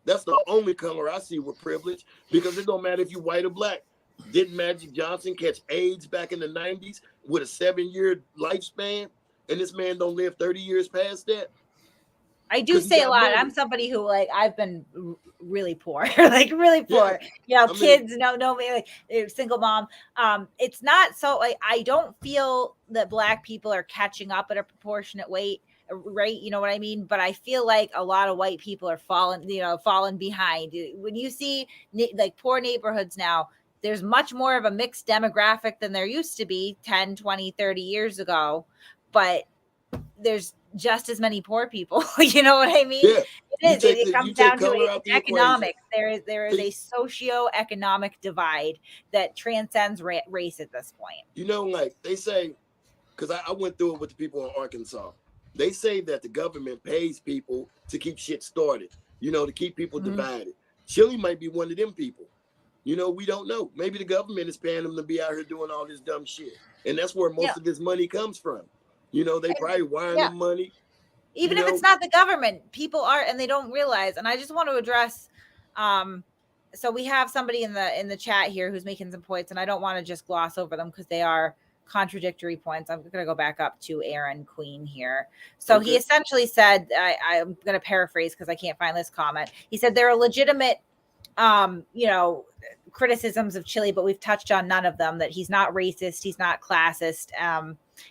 That's the only color I see with privilege, because it don't matter if you white or black. Didn't Magic Johnson catch AIDS back in the 90s with a 7-year lifespan, and this man don't live 30 years past that? I do say a lot. Money. I'm somebody who, like, I've been really poor, like really poor. You know, kids, no, like single mom. It's not so, like, I don't feel that black people are catching up at a proportionate rate. You know what I mean? But I feel like a lot of white people are falling behind. When you see like poor neighborhoods now, there's much more of a mixed demographic than there used to be 10, 20, 30 years ago. But there's just as many poor people. You know what I mean? It comes down to economics. There is a socio-economic divide that transcends race at this point. You know, like they say, because I went through it with the people in Arkansas. They say that the government pays people to keep shit started, you know, to keep people divided. Chille might be one of them people. You know, we don't know. Maybe the government is paying them to be out here doing all this dumb shit. And that's where most of this money comes from. You know, they probably wiring them money. Even if it's not the government, people are, and they don't realize. And I just want to address, so we have somebody in the chat here who's making some points, and I don't want to just gloss over them because they are contradictory points. I'm going to go back up to Aaron Queen here. So he essentially said, I'm going to paraphrase because I can't find this comment. He said there are legitimate, you know, criticisms of Chille, but we've touched on none of them, that he's not racist, he's not classist,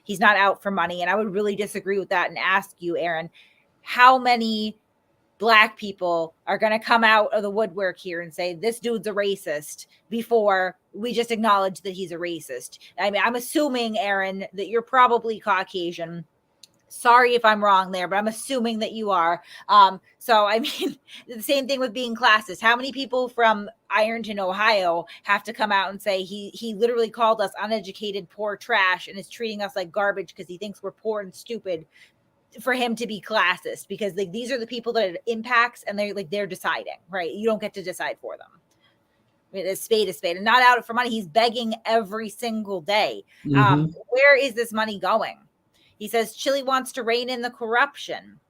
he's not out for money. And I would really disagree with that and ask you, Aaron, how many black people are going to come out of the woodwork here and say this dude's a racist before we just acknowledge that he's a racist? I mean, I'm assuming, Aaron, that you're probably Caucasian. Sorry if I'm wrong there, but I'm assuming that you are. So, I mean, the same thing with being classist. How many people from Ironton, Ohio have to come out and say he literally called us uneducated, poor trash, and is treating us like garbage because he thinks we're poor and stupid, for him to be classist? Because like these are the people that it impacts, and they're deciding, right? You don't get to decide for them. I mean, a spade is spade, and not out for money. He's begging every single day. Where is this money going? He says Chille wants to rein in the corruption.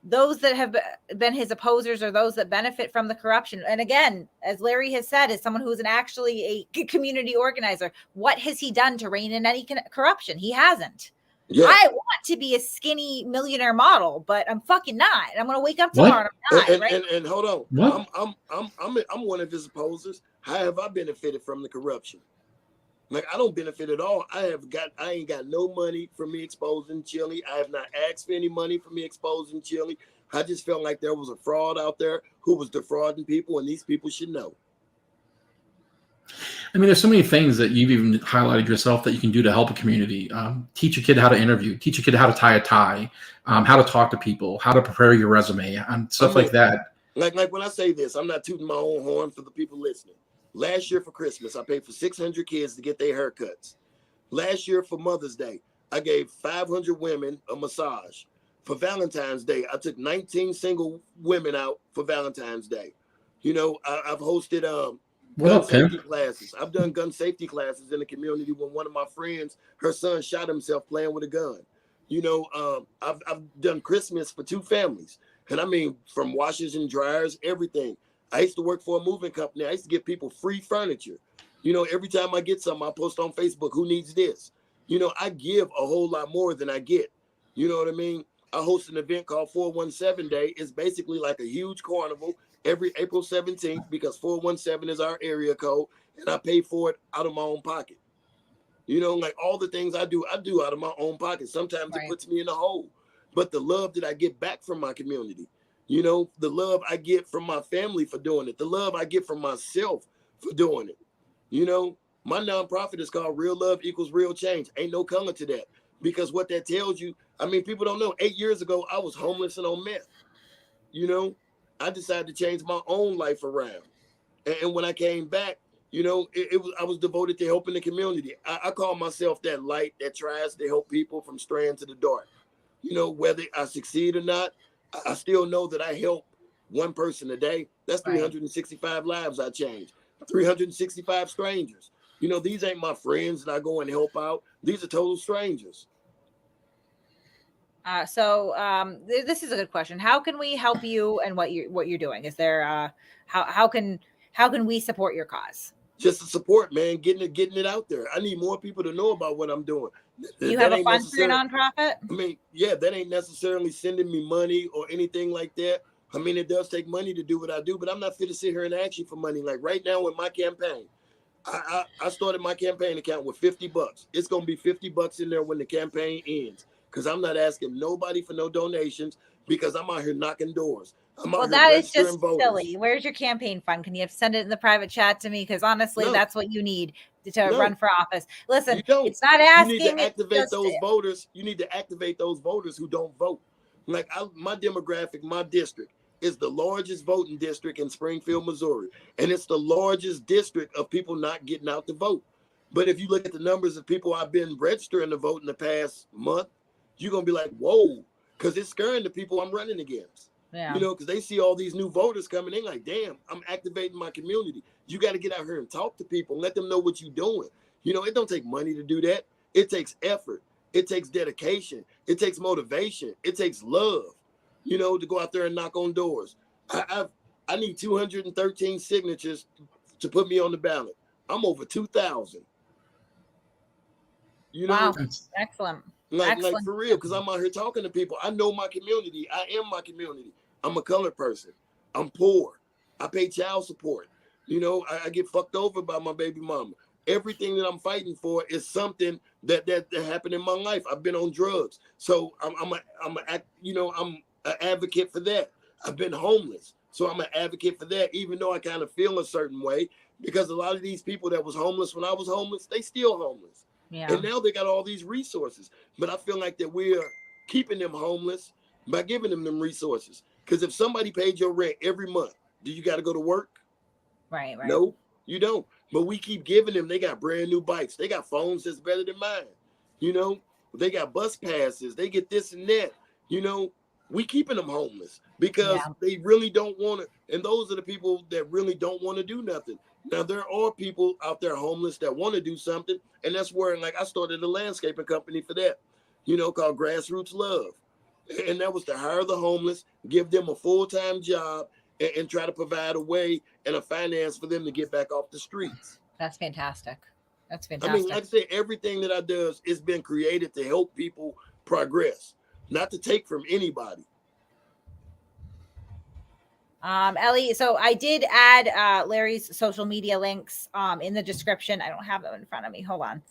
Those that have been his opposers are those that benefit from the corruption. And again, as Larry has said, as someone who's actually a community organizer, what has he done to rein in any corruption? He hasn't. I want to be a skinny millionaire model, but I'm fucking not. I'm going to wake up tomorrow and I'm not, right? And hold on. I'm one of his opposers. How have I benefited from the corruption? Like, I don't benefit at all. I ain't got no money from me exposing Chille. I have not asked for any money from me exposing Chille. I just felt like there was a fraud out there who was defrauding people, and these people should know. I mean, there's so many things that you've even highlighted yourself that you can do to help a community. Teach a kid how to interview, teach a kid how to tie a tie, how to talk to people, how to prepare your resume, and stuff like that. Like when I say this, I'm not tooting my own horn for the people listening. Last year for Christmas, I paid for 600 kids to get their haircuts. Last year for Mother's Day, I gave 500 women a massage. for Valentine's Day. I took 19 single women out for Valentine's Day. You know, I've hosted What gun up, Pimp? safety classes. I've done gun safety classes in the community when one of my friends, her son shot himself playing with a gun. You know, I've done Christmas for 2 families. And I mean, from washers and dryers, everything. I used to work for a moving company. I used to give people free furniture. You know, every time I get something, I post on Facebook, who needs this? You know, I give a whole lot more than I get. You know what I mean? I host an event called 417 Day. It's basically like a huge carnival every April 17th because 417 is our area code, and I pay for it out of my own pocket. You know, like all the things I do out of my own pocket. Sometimes it puts me in a hole. But the love that I get back from my community, you know, the love I get from my family for doing it, the love I get from myself for doing it. You know, my nonprofit is called Real Love Equals Real Change. Ain't no color to that. Because what that tells you, I mean, people don't know, 8 years ago, I was homeless and on meth. You know, I decided to change my own life around. And when I came back, you know, I was devoted to helping the community. I call myself that light that tries to help people from straying to the dark. You know, whether I succeed or not, I still know that I help one person a day. That's 365 lives I change. 365 strangers. You know, these ain't my friends that I go and help out. These are total strangers. This is a good question. How can we help you and what you're doing? Is there how can we support your cause? Just to support, man, getting it out there. I need more people to know about what I'm doing. You have a fund for your nonprofit? I mean, yeah, that ain't necessarily sending me money or anything like that. I mean, it does take money to do what I do, but I'm not fit to sit here and ask you for money. Like right now with my campaign, I started my campaign account with $50. It's gonna be $50 in there when the campaign ends, because I'm not asking nobody for no donations because I'm out here knocking doors. Well, that is just silly. Where's your campaign fund? Can you send it in the private chat to me? Because honestly, that's what you need to run for office. Listen, it's not asking. You need to activate those voters. You need to activate those voters who don't vote. Like my demographic, my district is the largest voting district in Springfield, Missouri. And it's the largest district of people not getting out to vote. But if you look at the numbers of people I've been registering to vote in the past month, you're going to be like, whoa, because it's scaring the people I'm running against. Yeah. You know, because they see all these new voters coming in like, damn, I'm activating my community. You got to get out here and talk to people, let them know what you're doing. You know, it don't take money to do that. It takes effort. It takes dedication. It takes motivation. It takes love, you know, to go out there and knock on doors. I need 213 signatures to put me on the ballot. I'm over 2,000. You know? Wow, excellent. Like for real, because I'm out here talking to people. I know my community. I am my community. I'm a colored person. I'm poor. I pay child support. You know, I get fucked over by my baby mama. Everything that I'm fighting for is something that happened in my life. I've been on drugs, so I'm an advocate for that. I've been homeless, so I'm an advocate for that. Even though I kind of feel a certain way, because a lot of these people that was homeless when I was homeless, they still homeless. Yeah. And now they got all these resources. But I feel like that we are keeping them homeless by giving them resources. Because if somebody paid your rent every month, do you got to go to work? Right. No, you don't. But we keep giving them. They got brand new bikes. They got phones that's better than mine. You know, they got bus passes. They get this and that. You know, we keeping them homeless because they really don't want to. And those are the people that really don't want to do nothing. Now, there are people out there homeless that want to do something. And that's where, like, I started a landscaping company for that, you know, called Grassroots Love. And that was to hire the homeless, give them a full-time job, and try to provide a way and a finance for them to get back off the streets. That's fantastic. That's fantastic. I mean, like I said, everything that I do is been created to help people progress, not to take from anybody. Ellie, so I did add Larry's social media links in the description. I don't have them in front of me. Hold on.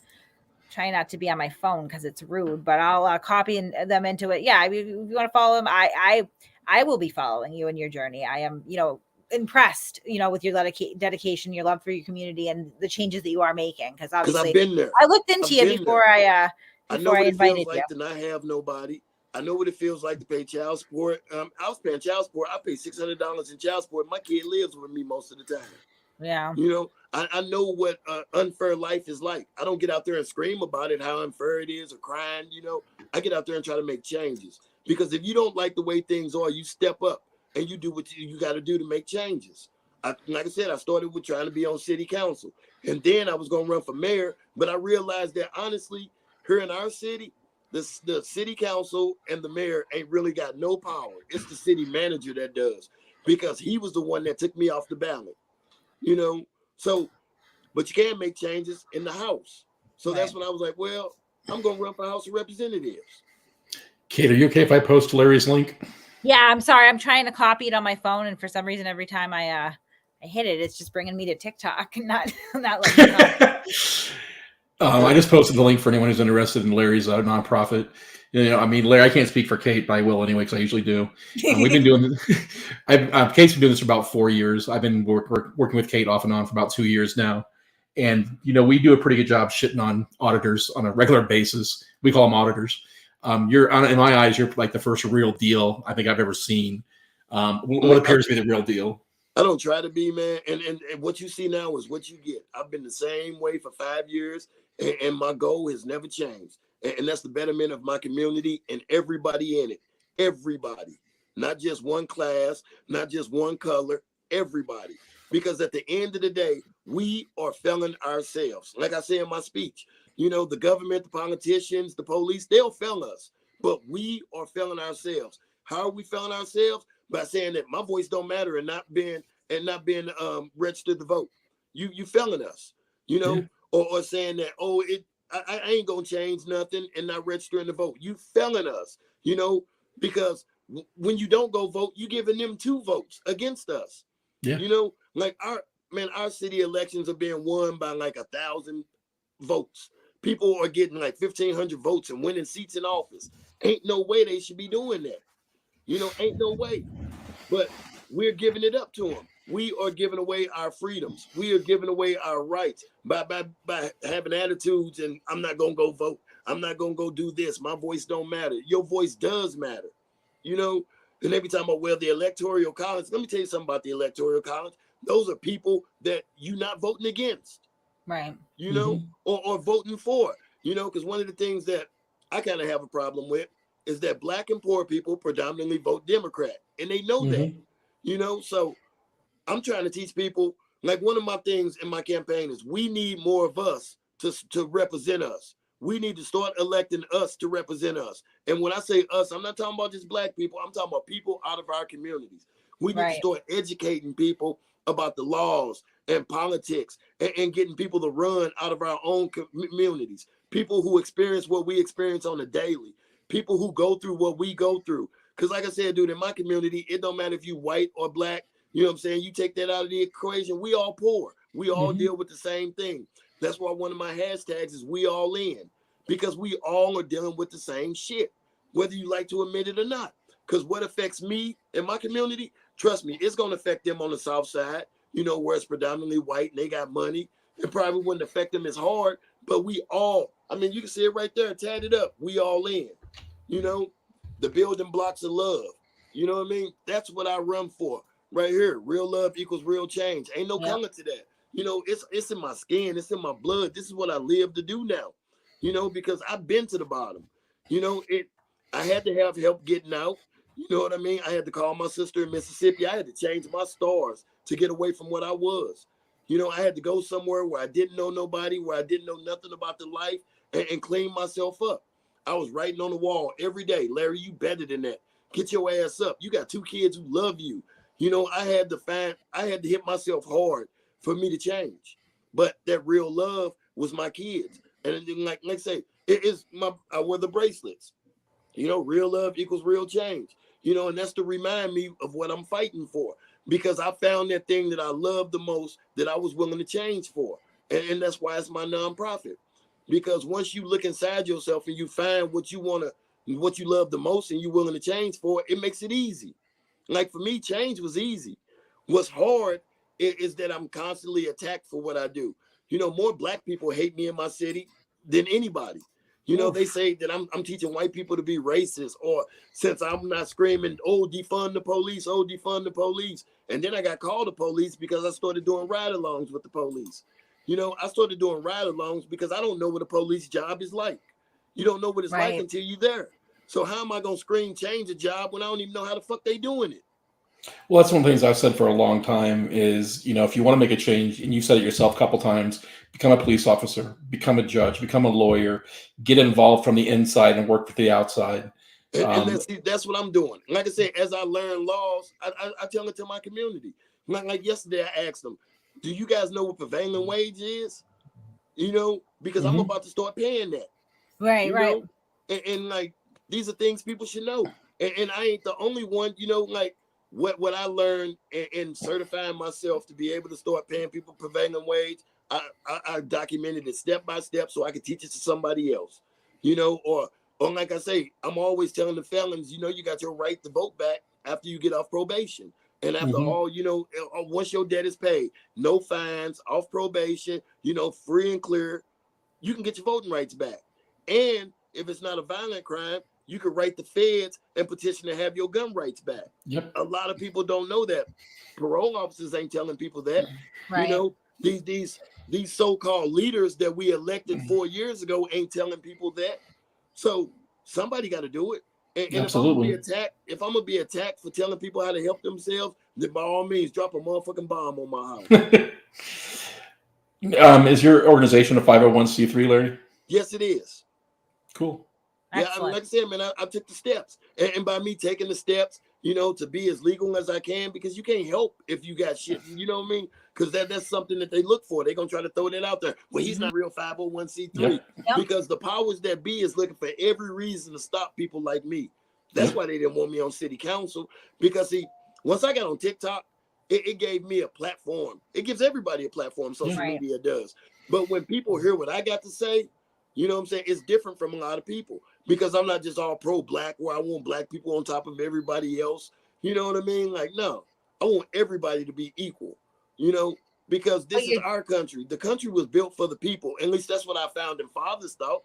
Trying not to be on my phone because it's rude, but I'll copy them into it. Yeah, I mean, if you want to follow them, I will be following you in your journey. I am, you know, impressed, you know, with your dedication, your love for your community, and the changes that you are making. Because obviously, I've been there. I looked into you before I know what invited it feels like you. to not have nobody. I know what it feels like to pay child support. I was paying child support. I pay $600 in child support. My kid lives with me most of the time. Yeah. You know, I know what unfair life is like. I don't get out there and scream about it, how unfair it is, or crying. You know, I get out there and try to make changes. Because if you don't like the way things are, you step up and you do what you got to do to make changes. Like I said, I started with trying to be on city council, and then I was going to run for mayor. But I realized that honestly, here in our city, the city council and the mayor ain't really got no power. It's the city manager that does, because he was the one that took me off the ballot. You know, so, but you can make changes in the House. So that's when I was like, well, I'm going to run for House of Representatives. Kate, are you okay if I post Larry's link? Yeah, I'm sorry. I'm trying to copy it on my phone, and for some reason, every time I hit it, it's just bringing me to TikTok, not like. I just posted the link for anyone who's interested in Larry's nonprofit. You know, I mean, Larry, I can't speak for Kate, but I will anyway, because I usually do. We've been doing this. Kate's been doing this for about 4 years. I've been working with Kate off and on for about 2 years now. And, you know, we do a pretty good job shitting on auditors on a regular basis. We call them auditors. You're, in my eyes, you're like the first real deal I think I've ever seen. What appears to be the real deal. I don't try to be, man. And what you see now is what you get. I've been the same way for 5 years, and my goal has never changed. And that's the betterment of my community and everybody in it. Everybody. Not just one class, not just one color, everybody. Because at the end of the day, we are failing ourselves. Like I said in my speech, you know, the government, the politicians, the police, they'll fail us. But we are failing ourselves. How are we failing ourselves? By saying that my voice don't matter and not being registered to vote. You failing us, you know, or saying that, oh, I ain't gonna change nothing and not registering to vote. You failing us, you know, because when you don't go vote, you giving them 2 votes against us. Yeah. You know, like our city elections are being won by like 1,000 votes. People are getting like 1,500 votes and winning seats in office. Ain't no way they should be doing that. You know, ain't no way. But we're giving it up to them. We are giving away our freedoms. We are giving away our rights by having attitudes and I'm not going to go vote. I'm not going to go do this. My voice don't matter. Your voice does matter. You know, and every time the electoral college, let me tell you something about the electoral college. Those are people that you're not voting against. Right. You know, or voting for, you know, because one of the things that I kind of have a problem with is that Black and poor people predominantly vote Democrat, and they know that, you know. So I'm trying to teach people, like one of my things in my campaign is we need more of us to represent us. We need to start electing us to represent us. And when I say us, I'm not talking about just Black people. I'm talking about people out of our communities. We need to start educating people about the laws and politics and getting people to run out of our own communities. People who experience what we experience on a daily. People who go through what we go through. Because like I said, dude, in my community, it don't matter if you white or Black. You know what I'm saying? You take that out of the equation. We all poor. We all deal with the same thing. That's why one of my hashtags is we all in. Because we all are dealing with the same shit. Whether you like to admit it or not. Because what affects me and my community, trust me, it's going to affect them on the South Side. You know, where it's predominantly white and they got money. It probably wouldn't affect them as hard. But we all, I mean, you can see it right there, tatted up. We all in. You know, the building blocks of love. You know what I mean? That's what I run for right here. Real love equals real change. Ain't no color to that. You know, it's in my skin. It's in my blood. This is what I live to do now. You know, because I've been to the bottom. You know, I had to have help getting out. You know what I mean? I had to call my sister in Mississippi. I had to change my stars to get away from what I was. You know, I had to go somewhere where I didn't know nobody, where I didn't know nothing about the life and clean myself up. I was writing on the wall every day. Larry, you better than that. Get your ass up. You got 2 kids who love you. You know, I had to hit myself hard for me to change. But that real love was my kids. And like I say, I wear the bracelets. You know, real love equals real change. You know, and that's to remind me of what I'm fighting for. Because I found that thing that I love the most that I was willing to change for. And that's why it's my nonprofit. Because once you look inside yourself and you find what you love the most and you're willing to change for, it makes it easy. Like for me, change was easy. What's hard is that I'm constantly attacked for what I do. You know, more Black people hate me in my city than anybody. You know, they say that I'm teaching white people to be racist, or since I'm not screaming, oh, defund the police, oh, defund the police. And then I got called the police because I started doing ride-alongs with the police. You know, I started doing ride-alongs because I don't know what a police job is like. You don't know what it's like until you're there. So how am I gonna screen change a job when I don't even know how the fuck they doing it? Well, that's one of the things I've said for a long time is, if you want to make a change, and you said it yourself a couple times, become a police officer, become a judge, become a lawyer, get involved from the inside and work with the outside. And that's what I'm doing. Like I said, as I learn laws, I tell it to my community. Like yesterday, I asked them, do you guys know what prevailing wage is? Because I'm about to start paying that. Right. And like, these are things people should know. And I ain't the only one, like what I learned in certifying myself to be able to start paying people prevailing wage. I documented it step by step so I could teach it to somebody else, or like I say, I'm always telling the felons, you got your right to vote back after you get off probation. And after all, once your debt is paid, no fines, off probation, free and clear, you can get your voting rights back. And if it's not a violent crime, you can write the feds and petition to have your gun rights back. Yep. A lot of people don't know that. Parole officers ain't telling people that. Right. These so-called leaders that we elected 4 years ago ain't telling people that. So somebody got to do it. And Absolutely. if I'm gonna be attacked for telling people how to help themselves, then by all means, drop a motherfucking bomb on my house. Is your organization a 501c3, Larry? Yes, it is. Cool. Yeah, like I said, man, I took the steps, and by me taking the steps, to be as legal as I can, because you can't help if you got shit, you know what I mean? Because that's something that they look for. They're gonna try to throw that out there. Well, he's not real 501c3 because the powers that be is looking for every reason to stop people like me. That's why they didn't want me on city council, because once I got on TikTok, it gave me a platform. It gives everybody a platform. Social media does. But when people hear what I got to say, you know what I'm saying? It's different from a lot of people, because I'm not just all pro-black where I want black people on top of everybody else. You know what I mean? Like, no, I want everybody to be equal, because this is our country. The country was built for the people. At least that's what I found in Father's thought.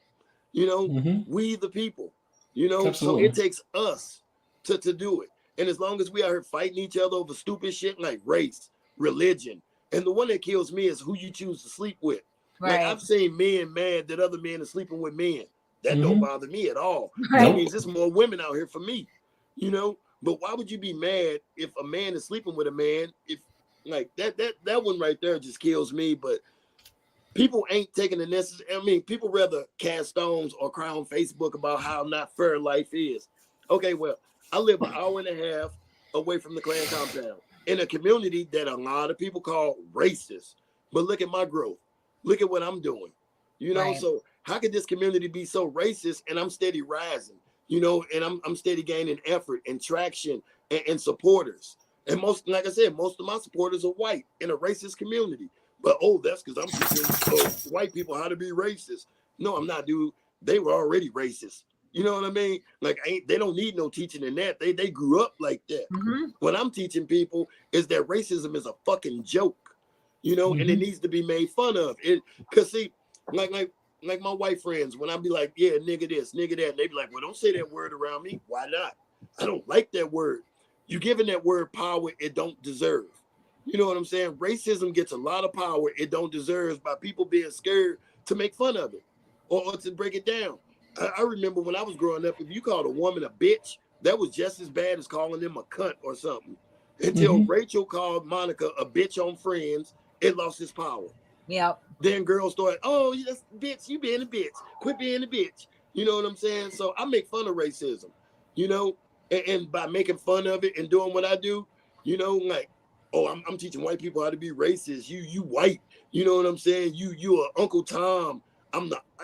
We the people, Absolutely. so it takes us to do it. And as long as we are here fighting each other over stupid shit like race, religion, and the one that kills me is who you choose to sleep with. Like, I've seen men mad that other men are sleeping with men. That don't bother me at all. That means there's more women out here for me, But why would you be mad if a man is sleeping with a man? If like that one right there just kills me. But people ain't taking the necessary. I mean, people rather cast stones or cry on Facebook about how not fair life is. Okay, well, I live an hour and a half away from the Klan compound in a community that a lot of people call racist. But look at my growth. Look at what I'm doing. So how could this community be so racist and I'm steady rising, and I'm steady gaining effort and traction and supporters. And like I said, most of my supporters are white in a racist community. But, that's because I'm teaching white people how to be racist. No, I'm not, dude. They were already racist. You know what I mean? Like, they don't need no teaching in that. They grew up like that. What I'm teaching people is that racism is a fucking joke. And it needs to be made fun of. Because see, like my white friends, when I be like, yeah, nigga this, nigga that, they be like, well, don't say that word around me. Why not? I don't like that word. You giving that word power it don't deserve. You know what I'm saying? Racism gets a lot of power it don't deserve by people being scared to make fun of it or to break it down. I remember when I was growing up, if you called a woman a bitch, that was just as bad as calling them a cunt or something. Until Rachel called Monica a bitch on Friends, it lost its power. Yep. Then girls started, oh, yes, bitch, you being a bitch. Quit being a bitch. You know what I'm saying? So I make fun of racism, and by making fun of it and doing what I do, like, oh, I'm teaching white people how to be racist. You white. You know what I'm saying? You are Uncle Tom.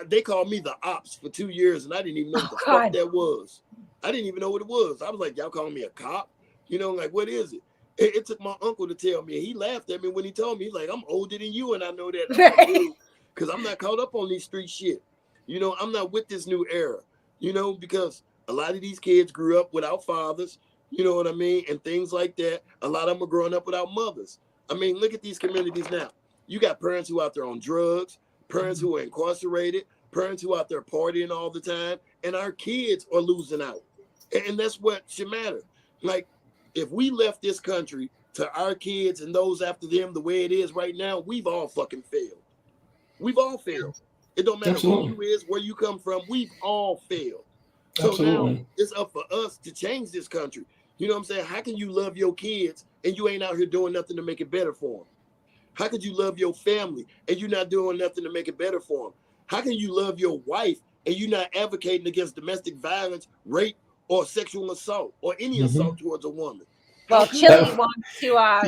They called me the ops for 2 years, and I didn't even know what the fuck that was. I didn't even know what it was. I was like, y'all calling me a cop? Like, what is it? It took my uncle to tell me. He laughed at me when he told me. He's like, I'm older than you, and I know that because I'm not caught up on these street shit. I'm not with this new era, because a lot of these kids grew up without fathers, you know what I mean, and things like that. A lot of them are growing up without mothers. I mean, look at these communities now. You got parents who out there on drugs, parents who are incarcerated, parents who out there partying all the time, and our kids are losing out. And that's what should matter. Like, if we left this country to our kids and those after them the way it is right now, we've all fucking failed. We've all failed. It don't matter who you is, where you come from. We've all failed. So Absolutely. now it's up for us to change this country. You know what I'm saying? How can you love your kids and you ain't out here doing nothing to make it better for them? How could you love your family and you're not doing nothing to make it better for them? How can you love your wife and you're not advocating against domestic violence, rape, or sexual assault, or any assault towards a woman? Well, Chille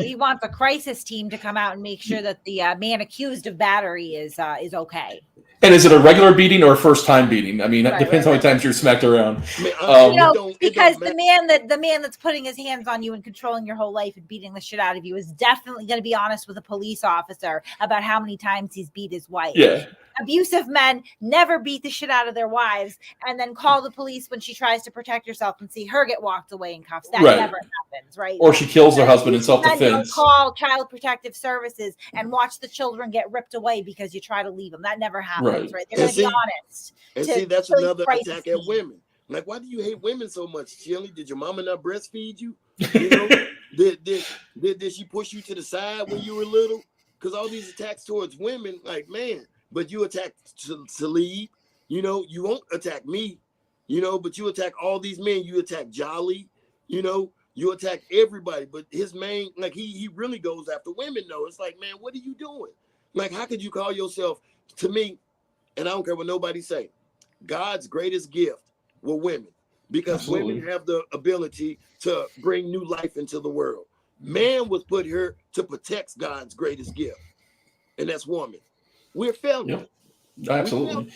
he wants a crisis team to come out and make sure that the man accused of battery is okay. And is it a regular beating or a first time beating? I mean, it depends how many times you're smacked around. Because the man that's putting his hands on you and controlling your whole life and beating the shit out of you is definitely going to be honest with a police officer about how many times he's beat his wife. Yeah. Abusive men never beat the shit out of their wives and then call the police when she tries to protect herself and see her get walked away in cuffs. That never happens, right? Or she kills her husband in self-defense. Call Child Protective Services and watch the children get ripped away because you try to leave them. That never happens, right? They're going to be honest. And see, that's another attack at women. Like, why do you hate women so much, Chille? Did your mama not breastfeed you? You know, did she push you to the side when you were little? Because all these attacks towards women, like, man. But you attack Talib, you know, you won't attack me, you know, but you attack all these men. You attack Jolly, you know, you attack everybody. But his main, like, he really goes after women, though. It's like, man, what are you doing? Like, how could you call yourself, to me, and I don't care what nobody say, God's greatest gift were women, because women have the ability to bring new life into the world. Man was put here to protect God's greatest gift, and that's woman. We're failing. Yep. Absolutely.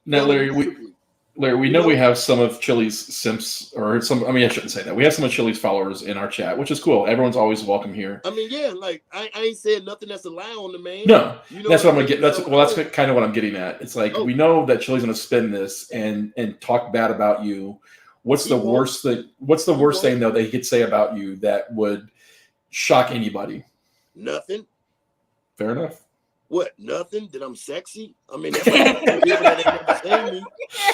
Now, Larry, we know we have some of Chille's simps, or some. I mean, I shouldn't say that. We have some of Chille's followers in our chat, which is cool. Everyone's always welcome here. I mean, yeah, like I ain't said nothing that's a lie on the man. No, you know that's what I'm gonna get. That's kind of what I'm getting at. It's like we know that Chille's gonna spin this and talk bad about you. What's the worst thing? What's the worst thing though that he could say about you that would shock anybody? Nothing. Fair enough. What? Nothing? That I'm sexy? I mean, that's why people that ain't never seen me.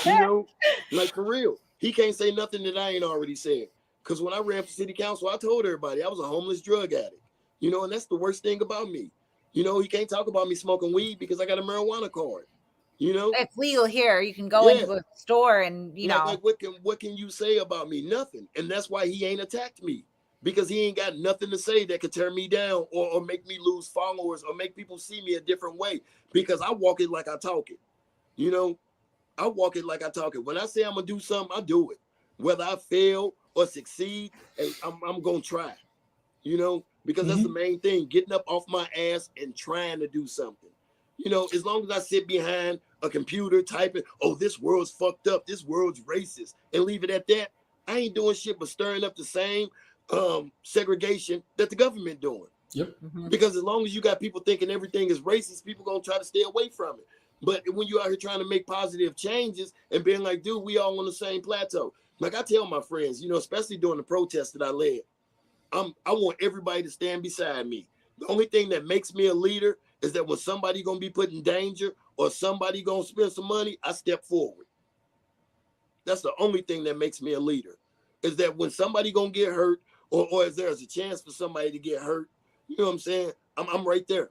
You know, like, for real. He can't say nothing that I ain't already said. Because when I ran for city council, I told everybody I was a homeless drug addict. You know, and that's the worst thing about me. You know, he can't talk about me smoking weed because I got a marijuana card. You know, it's legal here. You can go into a store and like what can you say about me? Nothing. And that's why he ain't attacked me. Because he ain't got nothing to say that could turn me down or make me lose followers or make people see me a different way. Because I walk it like I talk it. You know, I walk it like I talk it. When I say I'm going to do something, I do it. Whether I fail or succeed, I'm going to try. You know, because that's the main thing. Getting up off my ass and trying to do something. You know, as long as I sit behind a computer typing, oh, this world's fucked up, this world's racist, and leave it at that, I ain't doing shit but stirring up the same segregation that the government doing. Yep. Because as long as you got people thinking everything is racist, people gonna try to stay away from it. But when you out here trying to make positive changes and being like, dude, we all on the same plateau. Like I tell my friends, you know, especially during the protests that I led, I want everybody to stand beside me. The only thing that makes me a leader is that when somebody gonna be put in danger or somebody gonna spend some money, I step forward. That's the only thing that makes me a leader. Is that when somebody gonna get hurt, or if there's a chance for somebody to get hurt, you know what I'm saying? I'm right there.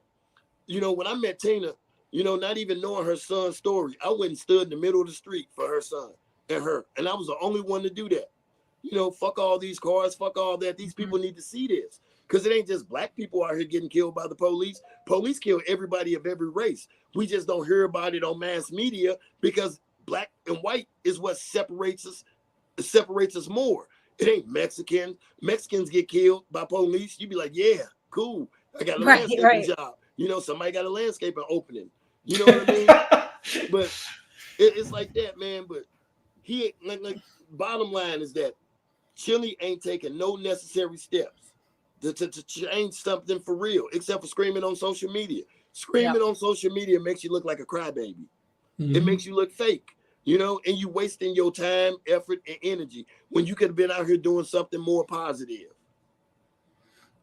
You know, when I met Tina, you know, not even knowing her son's story, I went and stood in the middle of the street for her son and her. And I was the only one to do that. You know, fuck all these cars, fuck all that. These people need to see this. Because it ain't just black people out here getting killed by the police. Police kill everybody of every race. We just don't hear about it on mass media because black and white is what separates us more. It ain't Mexican. Mexicans get killed by police. You be like, yeah, cool. I got a landscaping job. You know, somebody got a landscaping opening. You know what I mean? But it's like that, man. But he like bottom line is that Chille ain't taking no necessary steps to change something for real, except for screaming on social media. Screaming on social media makes you look like a crybaby. It makes you look fake. You know, and you wasting your time, effort, and energy when you could have been out here doing something more positive.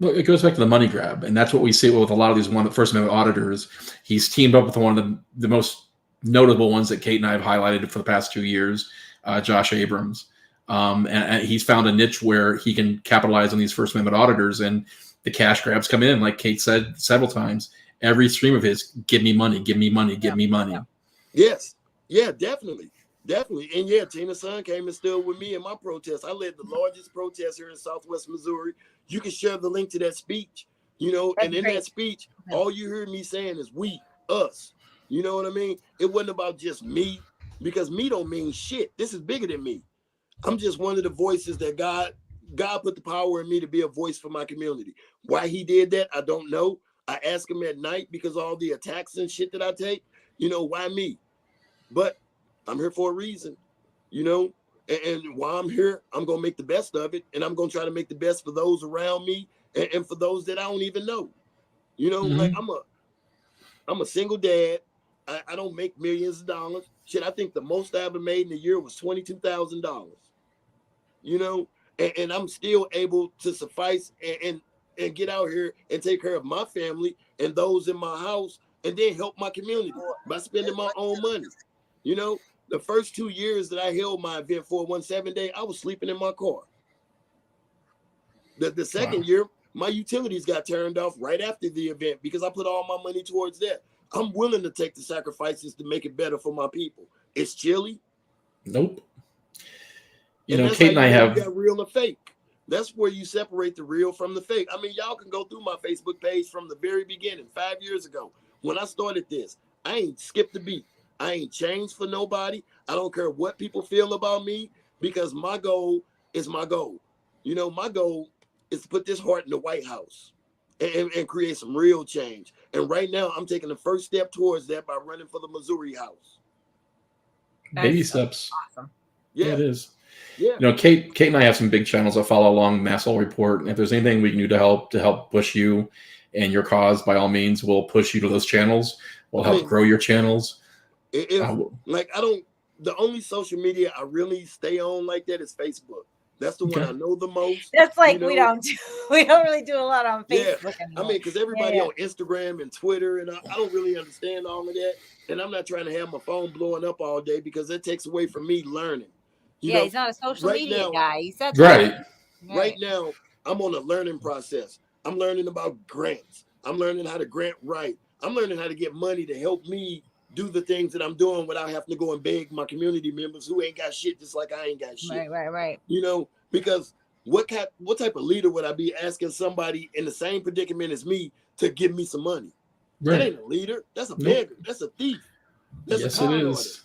Well, it goes back to the money grab, and that's what we see with a lot of these First Amendment auditors. He's teamed up with one of the most notable ones that Kate and I have highlighted for the past 2 years, Josh Abrams. And he's found a niche where he can capitalize on these First Amendment auditors, and the cash grabs come in, like Kate said several times. Every stream of his, give me money, give me money, give me money. Yes. Yeah, definitely. Definitely. And yeah, Tina's son came and stood with me in my protest. I led the largest protest here in Southwest Missouri. You can share the link to that speech, you know, That's and in great. that speech, all you heard me saying is we, us. You know what I mean? It wasn't about just me, because me don't mean shit. This is bigger than me. I'm just one of the voices that God put the power in me to be a voice for my community. Why he did that, I don't know. I ask him at night because all the attacks and shit that I take, you know, why me? But I'm here for a reason, you know, and while I'm here, I'm going to make the best of it. And I'm going to try to make the best for those around me and for those that I don't even know. You know, like I'm a single dad. I don't make millions of dollars. Shit, I think the most I ever made in a year was $22,000. You know, and I'm still able to suffice and get out here and take care of my family and those in my house, and then help my community by spending my own money. You know, the first 2 years that I held my event 417 day, I was sleeping in my car. The second year, my utilities got turned off right after the event because I put all my money towards that. I'm willing to take the sacrifices to make it better for my people. It's Chille. Nope. You And know, that's Kate and how I you know have you got real or fake. That's where you separate the real from the fake. I mean, y'all can go through my Facebook page from the very beginning, 5 years ago. When I started this, I ain't skipped a beat. I ain't changed for nobody. I don't care what people feel about me, because my goal is my goal. You know, my goal is to put this heart in the White House and create some real change. And right now, I'm taking the first step towards that by running for the Missouri House. baby steps. Awesome. Yeah, it is. Yeah. You know, Kate and I have some big channels that follow along Massall Report. And if there's anything we can do to help push you and your cause, by all means, we'll push you to those channels. We'll help grow your channels. The only social media I really stay on like that is Facebook. That's the one I know the most. That's like, you know? we don't really do a lot on Facebook anymore. I mean, because everybody on Instagram and Twitter, and I don't really understand all of that. And I'm not trying to have my phone blowing up all day because it takes away from me learning. You know, he's not a social media guy. He said Right now, I'm on a learning process. I'm learning about grants. I'm learning how to grant write. I'm learning how to get money to help me do the things that I'm doing without having to go and beg my community members who ain't got shit, just like I ain't got shit. Right. You know, because what type of leader would I be asking somebody in the same predicament as me to give me some money? That ain't a leader. That's a beggar. That's a thief. That's a con artist.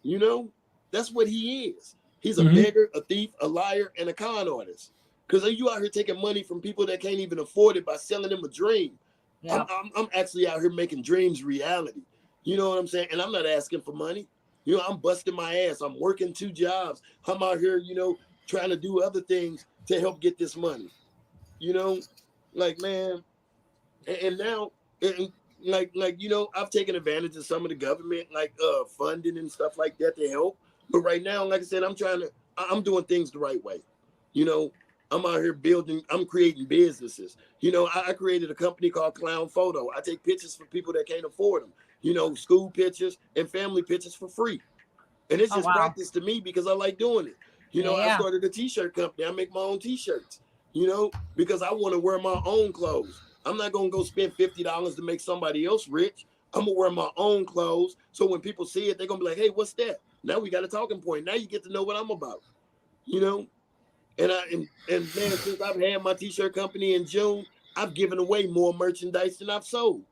You know, that's what he is. He's a beggar, a thief, a liar, and a con artist. Because you out here taking money from people that can't even afford it by selling them a dream. Yeah. I'm actually out here making dreams reality. You know what I'm saying? And I'm not asking for money. You know, I'm busting my ass. I'm working 2 jobs. I'm out here, you know, trying to do other things to help get this money. You know, like, man. And now, like, you know, I've taken advantage of some of the government, like funding and stuff like that to help. But right now, like I said, I'm doing things the right way. You know, I'm out here I'm creating businesses. You know, I created a company called Clown Photo. I take pictures for people that can't afford them. You know, school pictures and family pictures for free. And it's just practice to me because I like doing it. You know, I started a t-shirt company. I make my own t-shirts, you know, because I want to wear my own clothes. I'm not going to go spend $50 to make somebody else rich. I'm going to wear my own clothes. So when people see it, they're going to be like, hey, what's that? Now we got a talking point. Now you get to know what I'm about, you know? And man, since I've had my t-shirt company in June, I've given away more merchandise than I've sold.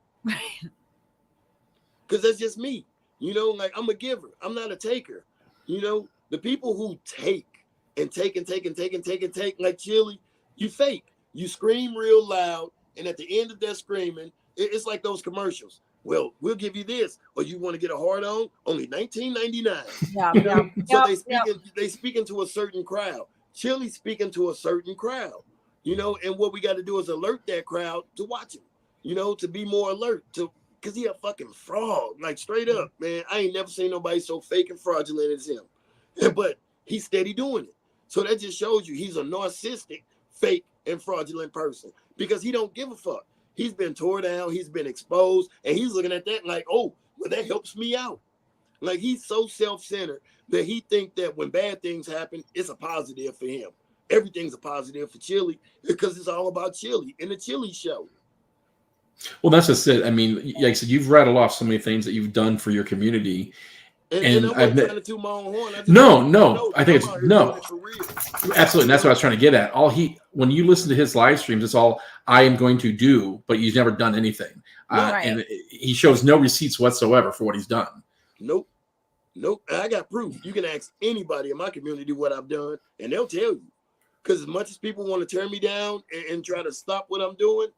Because that's just me. You know, like, I'm a giver. I'm not a taker. You know, the people who take, like Chille, you fake. You scream real loud, and at the end of that screaming, it's like those commercials. Well, we'll give you this, or you want to get a hard-on? Only $19.99. So they speaking to a certain crowd. Chille's speaking to a certain crowd. You know, and what we got to do is alert that crowd to watch him. You know, to be more alert because he a fucking fraud, like straight up, man. I ain't never seen nobody so fake and fraudulent as him. But he's steady doing it. So that just shows you he's a narcissistic, fake, and fraudulent person because he don't give a fuck. He's been tore down, he's been exposed, and he's looking at that like, oh, well, that helps me out. Like, he's so self-centered that he think that when bad things happen, it's a positive for him. Everything's a positive for Chille because it's all about Chille and the Chille Show. Well, that's just it. I mean, like I said, you've rattled off so many things that you've done for your community. And I I've wasn't trying to toot my own horn. I just no. I think I'm it's out here doing it for real. Absolutely. And that's what I was trying to get at. When you listen to his live streams, it's all I am going to do, but he's never done anything. And he shows no receipts whatsoever for what he's done. Nope. I got proof. You can ask anybody in my community what I've done, and they'll tell you. Because as much as people want to tear me down and try to stop what I'm doing,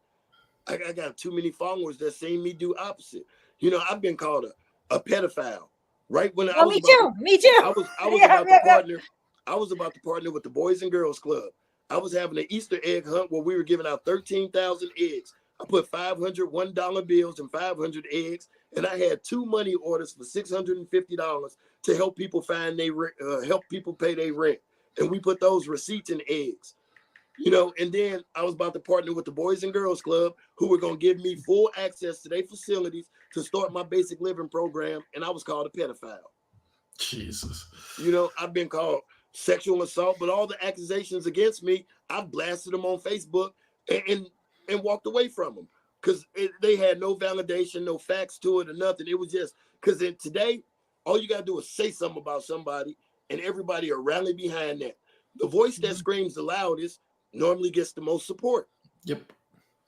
I got too many followers that seen me do opposite. You know, I've been called a pedophile. Right when I was me too. I was about to partner. I was about to partner with the Boys and Girls Club. I was having an Easter egg hunt where we were giving out 13,000 eggs. I put 500 $1 bills and 500 eggs, and I had 2 money orders for $650 to help people find help people pay their rent. And we put those receipts in eggs. You know, and then I was about to partner with the Boys and Girls Club, who were going to give me full access to their facilities to start my basic living program, and I was called a pedophile. Jesus. You know, I've been called sexual assault, but all the accusations against me, I blasted them on Facebook and walked away from them because they had no validation, no facts to it or nothing. It was just because today, all you got to do is say something about somebody, and everybody will rally behind that. The voice that screams the loudest normally gets the most support. Yep.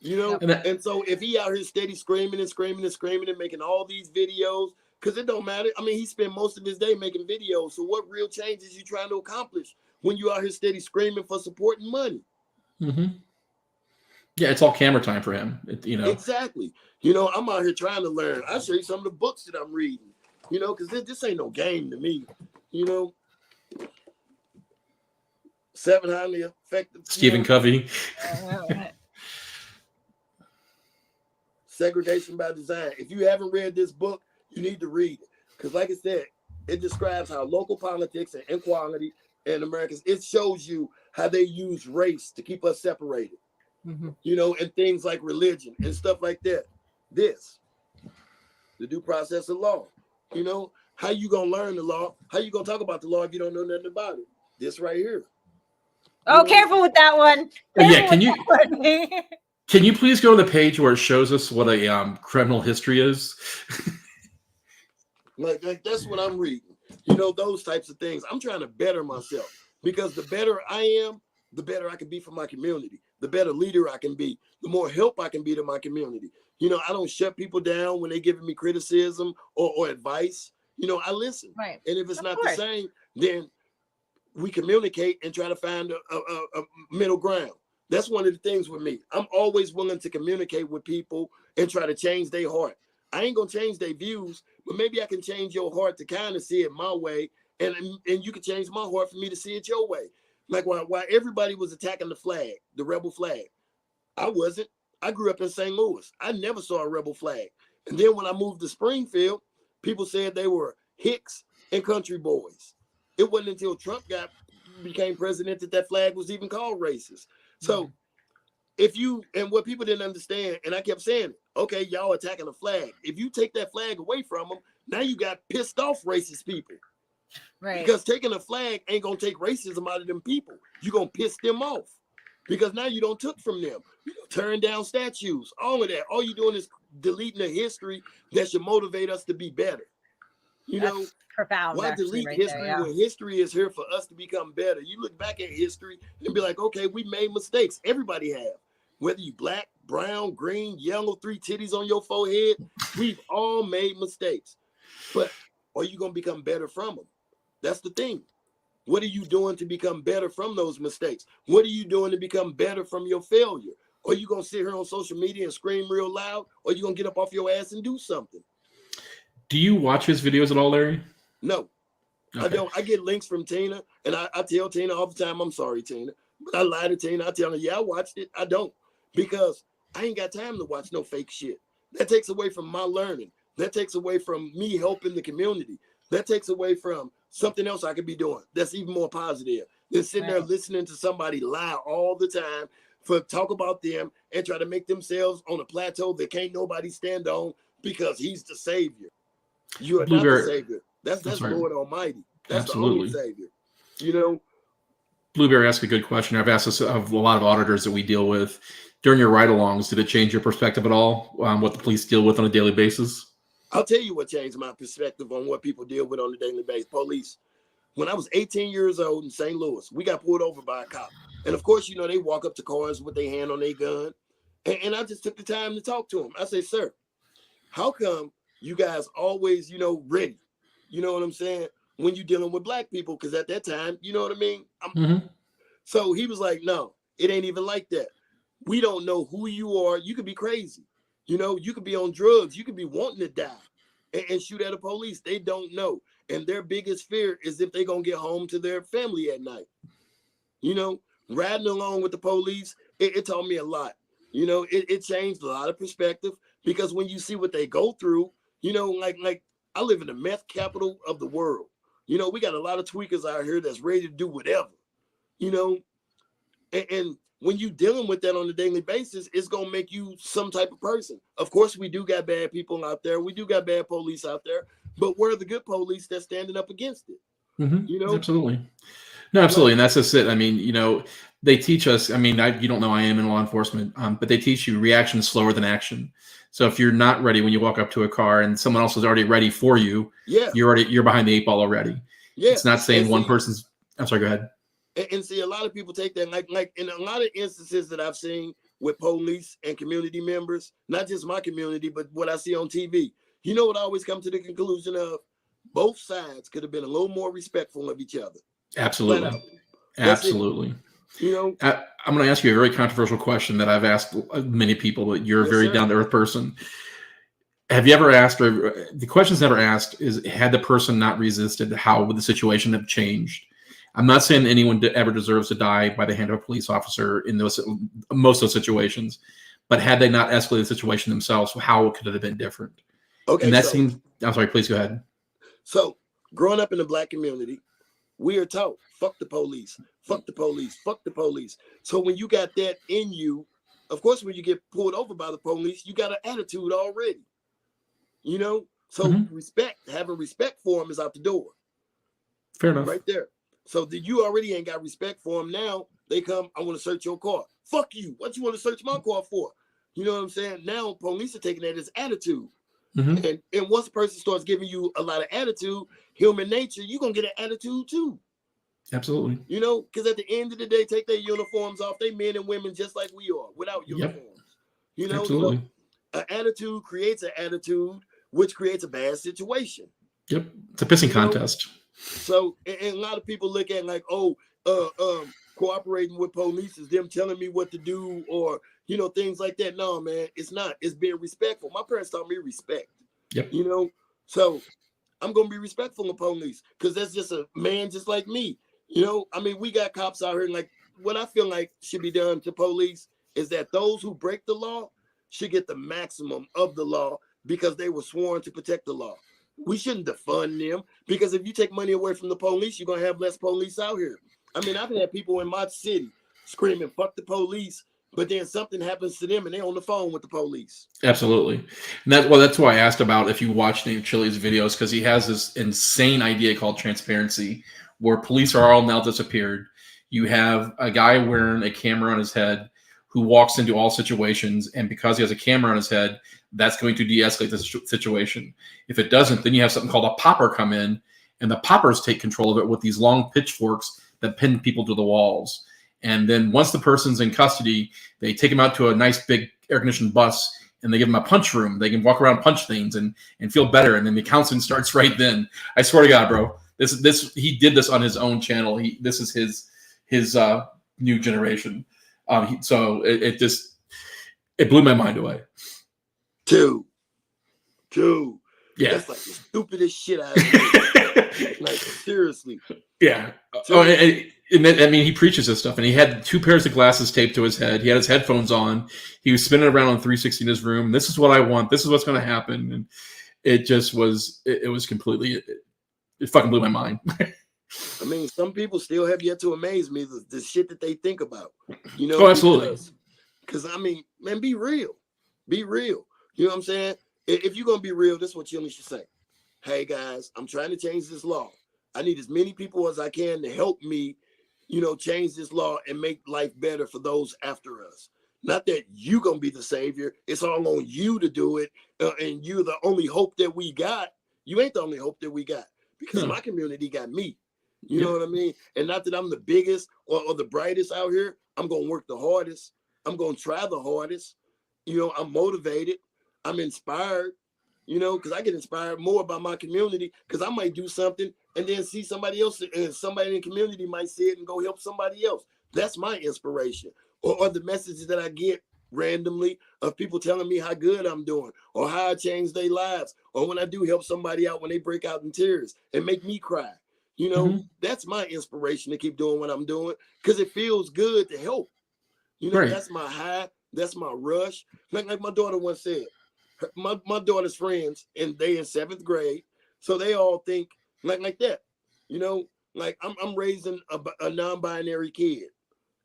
You know, and so if he out here steady screaming and making all these videos, because it don't matter. I mean, he spent most of his day making videos. So what real changes you trying to accomplish when you out here steady screaming for support and money? Mm-hmm. Yeah, it's all camera time for him. You know. Exactly. You know, I'm out here trying to learn. I'll show you some of the books that I'm reading, you know, because this ain't no game to me, you know. 7 highly effective. Stephen Covey. Segregation by Design. If you haven't read this book, you need to read it. Because like I said, it describes how local politics and inequality in Americans, it shows you how they use race to keep us separated. Mm-hmm. You know, and things like religion and stuff like that. The due process of law. You know, how you gonna learn the law? How you gonna talk about the law if you don't know nothing about it? This right here. Oh, careful with that one. Can you please go to the page where it shows us what a criminal history is? like that's what I'm reading. You know, those types of things. I'm trying to better myself because the better I am, the better I can be for my community. The better leader I can be, the more help I can be to my community. You know, I don't shut people down when they're giving me criticism or advice. You know, I listen. Right. And if it's not the same, then we communicate and try to find a middle ground. That's one of the things with me. I'm always willing to communicate with people and try to change their heart. I ain't gonna change their views, but maybe I can change your heart to kind of see it my way, and you can change my heart for me to see it your way. Like while everybody was attacking the flag, the rebel flag, I wasn't. I grew up in St. Louis. I never saw a rebel flag. And then when I moved to Springfield, people said they were Hicks and country boys. It wasn't until Trump became president that flag was even called racist. So and what people didn't understand, and I kept saying, okay, y'all attacking the flag. If you take that flag away from them, now you got pissed off racist people. Right. Because taking a flag ain't gonna take racism out of them people. You're gonna piss them off. Because now you don't took from them. You turn down statues, all of that. All you're doing is deleting the history that should motivate us to be better. You know, profound. Why delete history when history is here for us to become better? You look back at history and be like, okay, we made mistakes. Everybody have. Whether you black, brown, green, yellow, 3 titties on your forehead, we've all made mistakes. But are you going to become better from them? That's the thing. What are you doing to become better from those mistakes? What are you doing to become better from your failure? Are you going to sit here on social media and scream real loud? Or are you going to get up off your ass and do something? Do you watch his videos at all, Larry? No, okay. I don't. I get links from Tina, and I tell Tina all the time, I'm sorry, Tina. But I lie to Tina. I tell her, yeah, I watched it. I don't. Because I ain't got time to watch no fake shit. That takes away from my learning. That takes away from me helping the community. That takes away from something else I could be doing that's even more positive than sitting there listening to somebody lie all the time, talk about them and try to make themselves on a plateau that can't nobody stand on because he's the savior. You are not the savior. That's Lord Almighty. That's the only savior. You know? Blueberry asked a good question. I've asked this of a lot of auditors that we deal with. During your ride-alongs, did it change your perspective at all on what the police deal with on a daily basis? I'll tell you what changed my perspective on what people deal with on a daily basis. Police. When I was 18 years old in St. Louis, we got pulled over by a cop. And of course, you know, they walk up to cars with their hand on their gun. And I just took the time to talk to him. I say, sir, how come you guys always, you know, ready? You know what I'm saying? When you're dealing with black people, because at that time, you know what I mean? So he was like, no, it ain't even like that. We don't know who you are. You could be crazy. You know, you could be on drugs. You could be wanting to die and shoot at the police. They don't know. And their biggest fear is if they're going to get home to their family at night. You know, riding along with the police, it taught me a lot. You know, it changed a lot of perspective, because when you see what they go through, you know, like I live in the meth capital of the world. You know, we got a lot of tweakers out here that's ready to do whatever, you know, and when you dealing with that on a daily basis, it's going to make you some type of person. Of course, we do got bad people out there. We do got bad police out there, but where are the good police that's standing up against it? You know? Absolutely. No, absolutely. And that's just it. I mean, you know, they teach us, I mean, you don't know I am in law enforcement, but they teach you reaction is slower than action. So if you're not ready when you walk up to a car and someone else is already ready for you, you're behind the 8 ball already. Yeah. It's not saying one person's, I'm sorry, go ahead. And see, a lot of people take that, like in a lot of instances that I've seen with police and community members, not just my community, but what I see on TV, you know what I always come to the conclusion of? Both sides could have been a little more respectful of each other. Absolutely. Absolutely. You know, I'm going to ask you a very controversial question that I've asked many people, but you're a very down-to-earth person. Have you ever asked, or the question's never asked, is had the person not resisted, how would the situation have changed? I'm not saying anyone ever deserves to die by the hand of a police officer in most of those situations, but had they not escalated the situation themselves, how could it have been different? Okay, and that seems. I'm sorry. Please go ahead. So, growing up in the black community, we are taught, fuck the police, fuck the police, fuck the police. So when you got that in you, of course, when you get pulled over by the police, you got an attitude already. You know, so having respect for them is out the door. Fair enough. Right there. So you already ain't got respect for them. Now they come, I want to search your car. Fuck you. What you want to search my car for? You know what I'm saying? Now police are taking that as attitude. And once a person starts giving you a lot of attitude, human nature, you're going to get an attitude too. Absolutely. You know, because at the end of the day, take their uniforms off. They men and women just like we are without uniforms. You know, absolutely. So an attitude creates an attitude, which creates a bad situation. Yep. It's a pissing contest. So, and a lot of people look at like, cooperating with police is them telling me what to do, or, you know, things like that. No, man, it's not. It's being respectful. My parents taught me respect. Yep. You know, so I'm going to be respectful of police because that's just a man just like me. You know, I mean, we got cops out here, and like what I feel like should be done to police is that those who break the law should get the maximum of the law because they were sworn to protect the law. We shouldn't defund them, because if you take money away from the police, you're going to have less police out here. I mean, I've had people in my city screaming, fuck the police, but then something happens to them and they're on the phone with the police. Absolutely. And that's why I asked about if you watched any of Chille's videos, because he has this insane idea called transparency, where police are all now disappeared. You have a guy wearing a camera on his head who walks into all situations, and because he has a camera on his head, that's going to de-escalate the situation. If it doesn't, then you have something called a popper come in, and the poppers take control of it with these long pitchforks that pin people to the walls. And then once the person's in custody, they take him out to a nice big air-conditioned bus, and they give him a punch room. They can walk around, punch things, and feel better. And then the counseling starts right then. I swear to God, bro, he did this on his own channel. This is his new generation. So it blew my mind away. Two. Yeah. That's like the stupidest shit I've ever like, seriously. Yeah. Oh, and then, I mean, he preaches this stuff, and he had 2 pairs of glasses taped to his head. He had his headphones on. He was spinning around on 360 in his room. This is what I want. This is what's going to happen. And it just was, it was completely, it fucking blew my mind. I mean, some people still have yet to amaze me, the shit that they think about. You know? Oh, absolutely. Because, I mean, man, be real. Be real. You know what I'm saying? If you're going to be real, this is what you should say. Hey, guys, I'm trying to change this law. I need as many people as I can to help me, you know, change this law and make life better for those after us. Not that you gonna be the savior. It's all on you to do it, and you're the only hope that we got. You ain't the only hope that we got, because my community got me. You know what I mean? And not that I'm the biggest or the brightest out here. I'm gonna work the hardest. I'm gonna try the hardest. You know, I'm motivated. I'm inspired. You know, because I get inspired more by my community, because I might do something and then see somebody else, and somebody in the community might see it and go help somebody else. That's my inspiration. Or the messages that I get randomly of people telling me how good I'm doing, or how I changed their lives, or when I do help somebody out when they break out in tears and make me cry. You know, that's my inspiration to keep doing what I'm doing, because it feels good to help. You know, that's my high, that's my rush. Like my daughter once said, my daughter's friends, and they in 7th grade, so they all think like that. You know, like I'm raising a non-binary kid.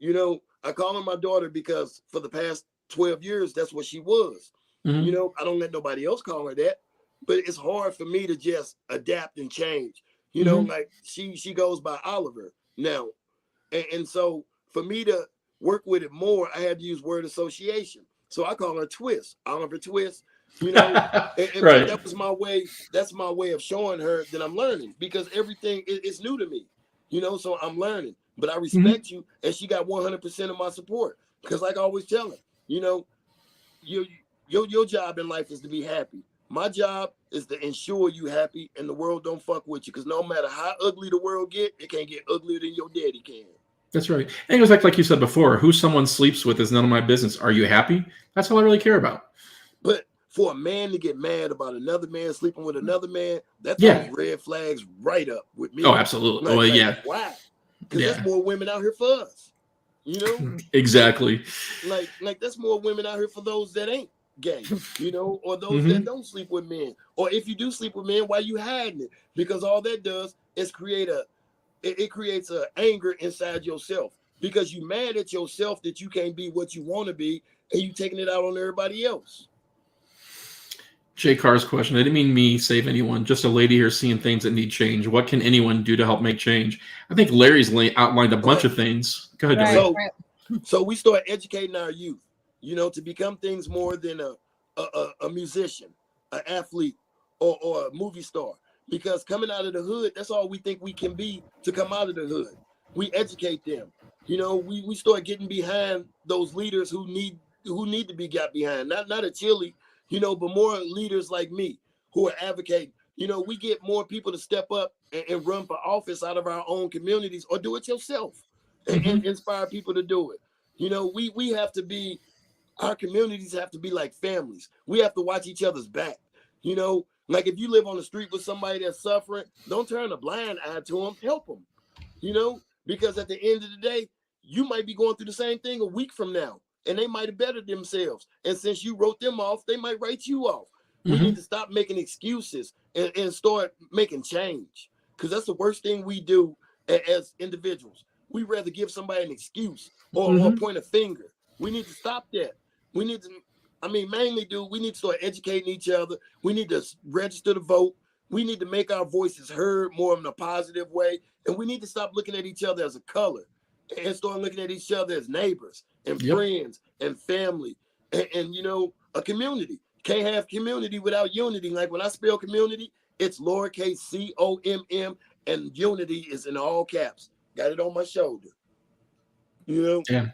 You know, I call her my daughter because for the past 12 years, that's what she was. You know, I don't let nobody else call her that, but it's hard for me to just adapt and change. You know, like she goes by Oliver now. And so for me to work with it more, I had to use word association. So I call her Twist, Oliver Twist. You know, and that was my way. That's my way of showing her that I'm learning, because everything is new to me. You know, so I'm learning. But I respect you, and she got 100% of my support. Because like I always tell her, you know, your job in life is to be happy. My job is to ensure you happy and the world don't fuck with you. Because no matter how ugly the world get, it can't get uglier than your daddy can. That's right. And it goes like you said before, who someone sleeps with is none of my business. Are you happy? That's all I really care about. But for a man to get mad about another man sleeping with another man, that throws red flags right up with me. Oh, absolutely. Why? Because there's more women out here for us. You know? Exactly. Like there's more women out here for those that ain't gay, you know, or those that don't sleep with men. Or if you do sleep with men, why you hiding it? Because all that does is it creates a anger inside yourself, because you mad at yourself that you can't be what you want to be, and you taking it out on everybody else. Jay Carr's question. I didn't mean me save anyone. Just a lady here seeing things that need change. What can anyone do to help make change? I think Larry's outlined a bunch of things. Go ahead. So we start educating our youth, you know, to become things more than a musician, an athlete, or a movie star. Because coming out of the hood, that's all we think we can be to come out of the hood. We educate them. You know, we start getting behind those leaders who need to be got behind. Not a Chille, you know, but more leaders like me who are advocating. You know, we get more people to step up and run for office out of our own communities, or do it yourself and inspire people to do it. You know, we have to be, our communities have to be like families. We have to watch each other's back. You know, like if you live on the street with somebody that's suffering, don't turn a blind eye to them, help them. You know, because at the end of the day, you might be going through the same thing a week from now, and they might have bettered themselves. And since you wrote them off, they might write you off. We need to stop making excuses and start making change, because that's the worst thing we do as individuals. We rather give somebody an excuse or point a finger. We need to stop that. We need to, mainly, we need to start educating each other. We need to register to vote. We need to make our voices heard more in a positive way. And we need to stop looking at each other as a color and start looking at each other as neighbors and friends and family and, you know, a community. Can't have community without unity. Like when I spell community, it's lowercase COMM, and unity is in all caps. Got it on my shoulder. You know? Yeah.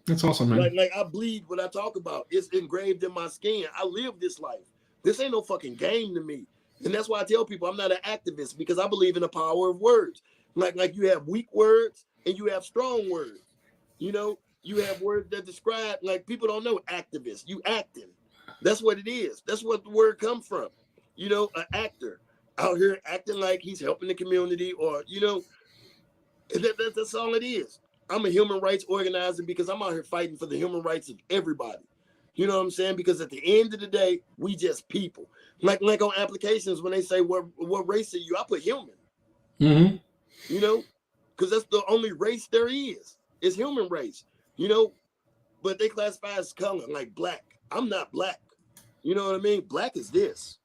That's awesome, man. Like I bleed what I talk about. It's engraved in my skin. I live this life. This ain't no fucking game to me. And that's why I tell people I'm not an activist, because I believe in the power of words. Like you have weak words and you have strong words. You know, you have words that describe, like people don't know activist. You acting. That's what it is. That's what the word comes from. You know, an actor out here acting like he's helping the community, or, you know, that's all it is. I'm a human rights organizer because I'm out here fighting for the human rights of everybody. You know what I'm saying? Because at the end of the day, we just people. Like on applications, when they say what race are you, I put human. You know, because that's the only race there is human race. You know, but they classify as color, like black. I'm not black. You know what I mean? Black is this,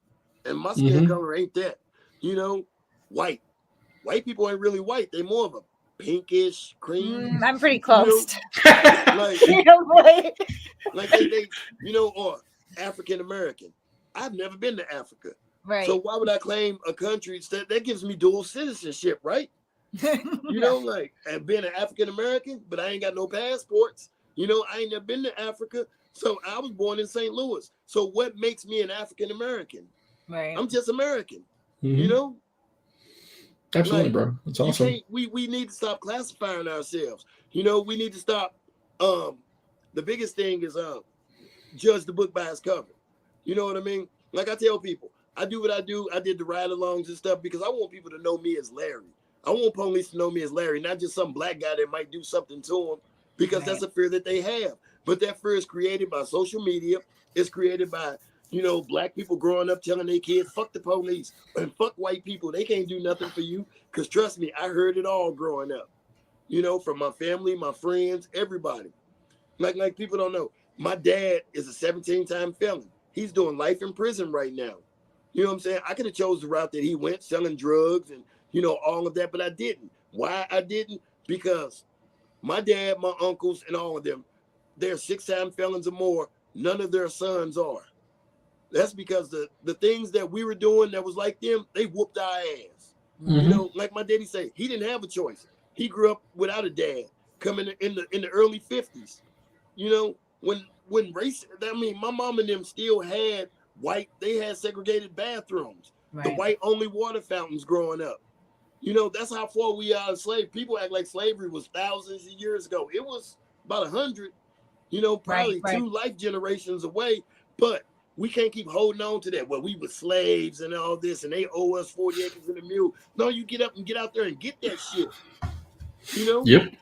and my skin color ain't that. You know, white people ain't really white. They more of a pinkish, cream. I'm pretty close. Like, like they, or African American. I've never been to Africa. Right. So why would I claim a country that gives me dual citizenship, right? Like, and being an African American, but I ain't got no passports. I ain't never been to Africa. So I was born in St. Louis. So what makes me an African American? Right. I'm just American. Absolutely, like, bro. That's awesome. We need to stop classifying ourselves. We need to stop. The biggest thing is judge the book by its cover. You know what I mean? Like I tell people, I do what I do. I did the ride-alongs and stuff because I want people to know me as Larry. I want police to know me as Larry, not just some black guy that might do something to them, because that's a fear that they have. But that fear is created by social media. It's created by, black people growing up telling their kids, fuck the police and fuck white people. They can't do nothing for you. Because trust me, I heard it all growing up, from my family, my friends, everybody. Like people don't know. My dad is a 17-time felon. He's doing life in prison right now. You know what I'm saying? I could have chose the route that he went, selling drugs and, all of that, but I didn't. Why I didn't? Because my dad, my uncles, and all of them, they're 6-time felons or more. None of their sons are. That's because the things that we were doing that was like them, they whooped our ass. Like my daddy said, he didn't have a choice. He grew up without a dad, coming in the early 50s. When race, my mom and them still had they had segregated bathrooms, the white only water fountains growing up. That's how far we are of slavery. People act like slavery was thousands of years ago. It was about 100, probably 2 life generations away, but we can't keep holding on to that. Well, we were slaves and all this, and they owe us 40 acres and a mule. No, you get up and get out there and get that shit. Yep.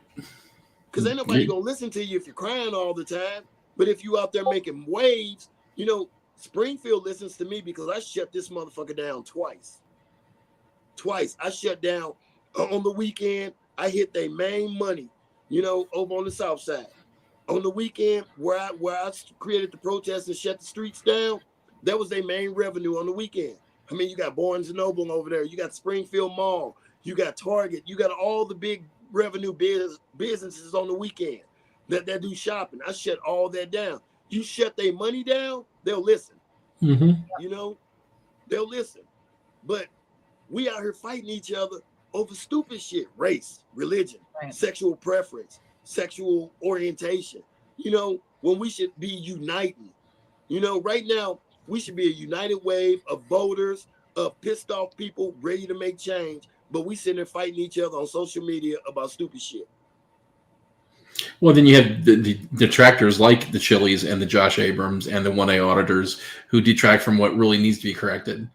Because ain't nobody gonna listen to you if you're crying all the time. But if you out there making waves, Springfield listens to me because I shut this motherfucker down twice. I shut down on the weekend. I hit their main money, over on the south side. On the weekend, where I created the protest and shut the streets down, that was their main revenue on the weekend. You got Barnes and Noble over there. You got Springfield Mall. You got Target. You got all the big revenue businesses on the weekend that do shopping. I shut all that down. You shut their money down, they'll listen. They'll listen. But we out here fighting each other over stupid shit, race, religion, sexual preference, sexual orientation, when we should be uniting. Right now, we should be a united wave of voters, of pissed off people ready to make change, but we sitting there fighting each other on social media about stupid shit. Well, then you have the detractors like the Chilles and the Josh Abrams and the 1A auditors who detract from what really needs to be corrected.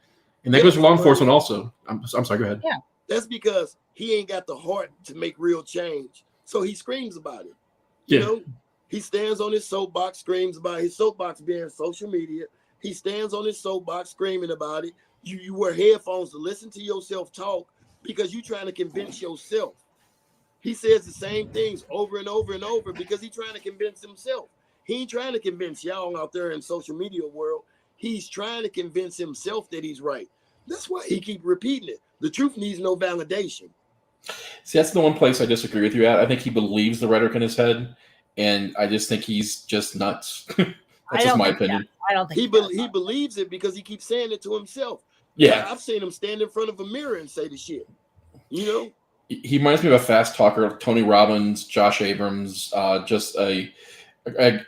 And that goes for law enforcement also. I'm sorry, go ahead. Yeah. That's because he ain't got the heart to make real change. So he screams about it. He stands on his soapbox, screams about it. His soapbox being social media. He stands on his soapbox screaming about it. You wear headphones to listen to yourself talk because you're trying to convince yourself. He says the same things over and over and over because he's trying to convince himself. He ain't trying to convince y'all out there in social media world. He's trying to convince himself that he's right. That's why he keep repeating it. The truth needs no validation. See, that's the one place I disagree with you at. I think he believes the rhetoric in his head, and I just think he's just nuts. That's just my opinion. I don't think he believes it because he keeps saying it to himself. Yeah, I've seen him stand in front of a mirror and say the shit. He reminds me of a fast talker, Tony Robbins, Josh Abrams, just a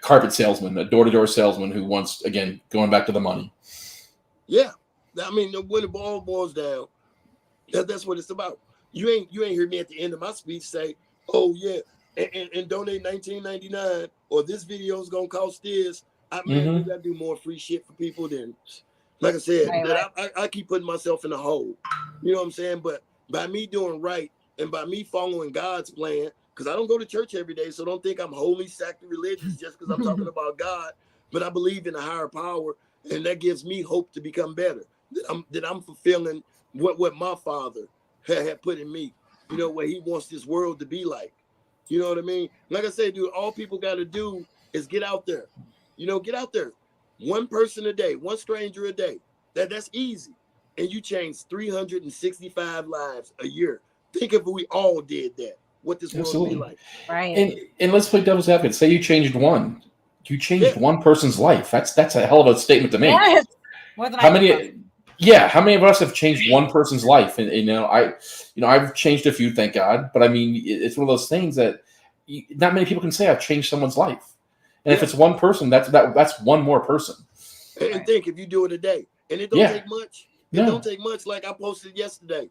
carpet salesman, a door-to-door salesman who wants, again, going back to the money. Yeah, when the ball boils down, that's what it's about. You ain't hear me at the end of my speech say, "Oh yeah, and donate $19.99," or "This video is gonna cost this." We gotta do more free shit for people. Then, like I said, I keep putting myself in a hole. You know what I'm saying? But by me doing right and by me following God's plan, because I don't go to church every day, so don't think I'm wholly sacrilegious just because I'm talking about God. But I believe in a higher power, and that gives me hope to become better. That I'm fulfilling what my Father had put in me. What He wants this world to be like. You know what I mean? Like I say, dude, all people got to do is get out there. Get out there. One person a day, one stranger a day. That's easy. And you change 365 lives a year. Think if we all did that. what this world will be like. Right. And let's play devil's advocate. Say you changed one. You changed one person's life. That's a hell of a statement to make. Yes. More than how many? Yeah, how many of us have changed one person's life? And I've changed a few, thank God. But I mean, it's one of those things that not many people can say I've changed someone's life. And if it's one person, that's one more person. And think if you do it a day, and it don't take much. It don't take much. Like I posted yesterday.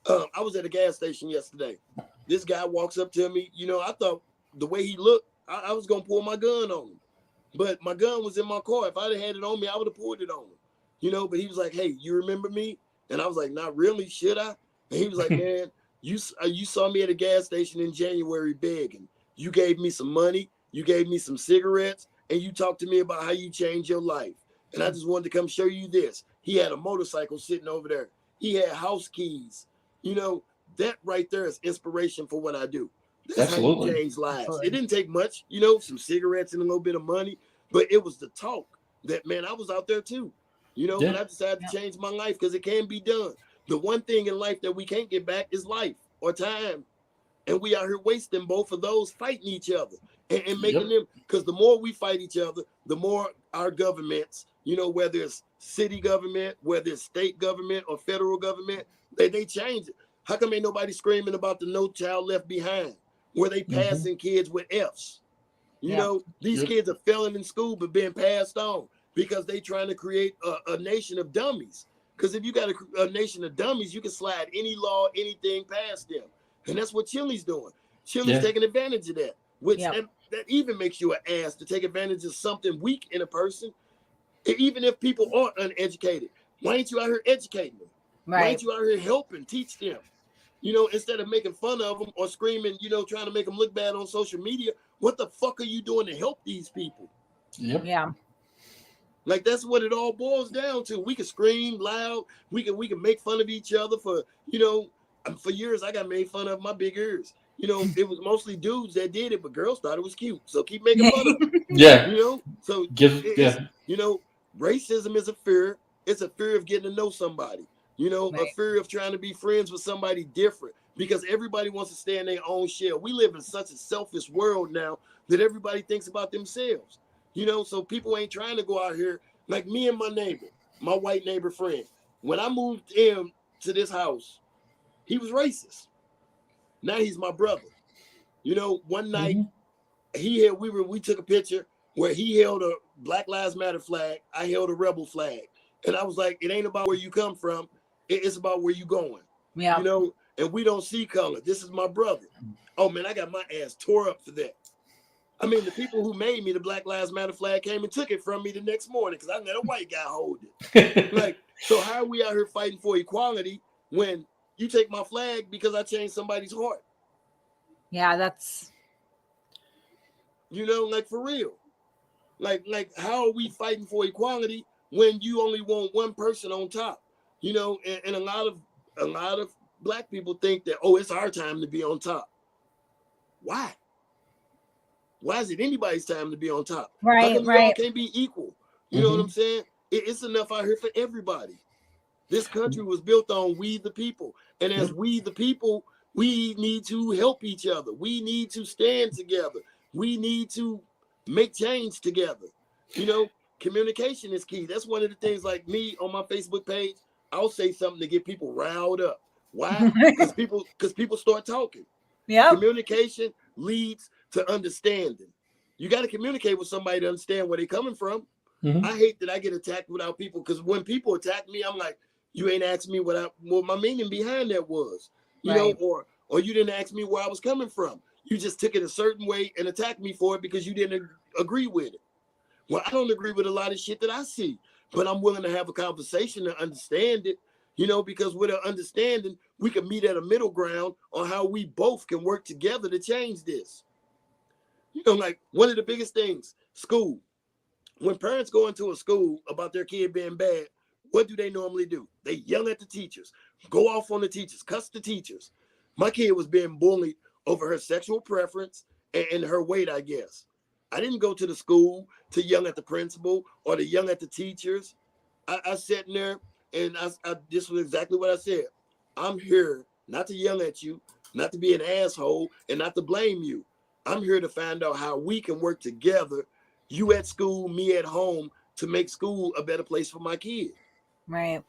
I was at a gas station yesterday. This guy walks up to me. I thought the way he looked, I was gonna pull my gun on him, but my gun was in my car. If I'd have had it on me, I would have pulled it on him. But he was like, "Hey, you remember me?" And I was like, "Not really. Should I?" And he was like, "Man, you saw me at a gas station in January begging. You gave me some money. You gave me some cigarettes, and you talked to me about how you changed your life. And I just wanted to come show you this." He had a motorcycle sitting over there. He had house keys. That right there is inspiration for what I do. That's Absolutely. how you change lives. Absolutely. It didn't take much, some cigarettes and a little bit of money, but it was the talk that, man, I was out there too. And I decided to change my life because it can be done. The one thing in life that we can't get back is life or time. And we out here wasting both of those, fighting each other and making them, because the more we fight each other, the more our governments, whether it's city government, whether it's state government or federal government, they change it. How come ain't nobody screaming about the No Child Left Behind, where they passing kids with Fs? These kids are failing in school but being passed on because they trying to create a nation of dummies. Because if you got a nation of dummies, you can slide any law, anything past them. And that's what Chille's doing. Chille's taking advantage of that, which that even makes you an ass to take advantage of something weak in a person. Even if people aren't uneducated, why ain't you out here educating them? Right. Why ain't you out here helping, teach them? Instead of making fun of them or screaming, trying to make them look bad on social media, what the fuck are you doing to help these people? Yep. Yeah. Like, that's what it all boils down to. We can scream loud. We can make fun of each other for years I got made fun of my big ears. It was mostly dudes that did it, but girls thought it was cute. So keep making fun of it. Yeah. So racism is a fear. It's a fear of getting to know somebody. A fear of trying to be friends with somebody different, because everybody wants to stay in their own shell. We live in such a selfish world now that everybody thinks about themselves. So people ain't trying to go out here. Like me and my neighbor, my white neighbor friend. When I moved in to this house, he was racist. Now he's my brother. One night we took a picture where he held a Black Lives Matter flag. I held a rebel flag. And I was like, it ain't about where you come from. It's about where you going. Yeah. And we don't see color. This is my brother. Oh man, I got my ass tore up for that. I mean, the people who made me the Black Lives Matter flag came and took it from me the next morning because I let a white guy hold it. So how are we out here fighting for equality when you take my flag because I changed somebody's heart? Yeah, that's... for real. Like how are we fighting for equality when you only want one person on top? And a lot of Black people think that, oh, it's our time to be on top. Why? Why is it anybody's time to be on top? Right, how come we all can't be equal? You know what I'm saying? It's enough out here for everybody. This country was built on we the people. And as we the people, we need to help each other. We need to stand together. We need to make change together. Communication is key. That's one of the things, like me on my Facebook page, I'll say something to get people riled up. Why? Because people start talking. Yeah. Communication leads to understanding. You got to communicate with somebody to understand where they're coming from. I hate that I get attacked without people, because when people attack me, I'm like, you ain't asked me what my meaning behind that was, you know, or you didn't ask me where I was coming from. You just took it a certain way and attacked me for it because you didn't agree with it. Well, I don't agree with a lot of shit that I see, but I'm willing to have a conversation to understand it, because with an understanding, we can meet at a middle ground on how we both can work together to change this. Like one of the biggest things, school. When parents go into a school about their kid being bad, what do they normally do? They yell at the teachers, go off on the teachers, cuss the teachers. My kid was being bullied over her sexual preference and her weight, I guess. I didn't go to the school to yell at the principal or to yell at the teachers. I sat in there and this was exactly what I said. I'm here not to yell at you. not to be an asshole and not to blame you. I'm here to find out how we can work together, you at school, me at home, to make school a better place for my kid. Right.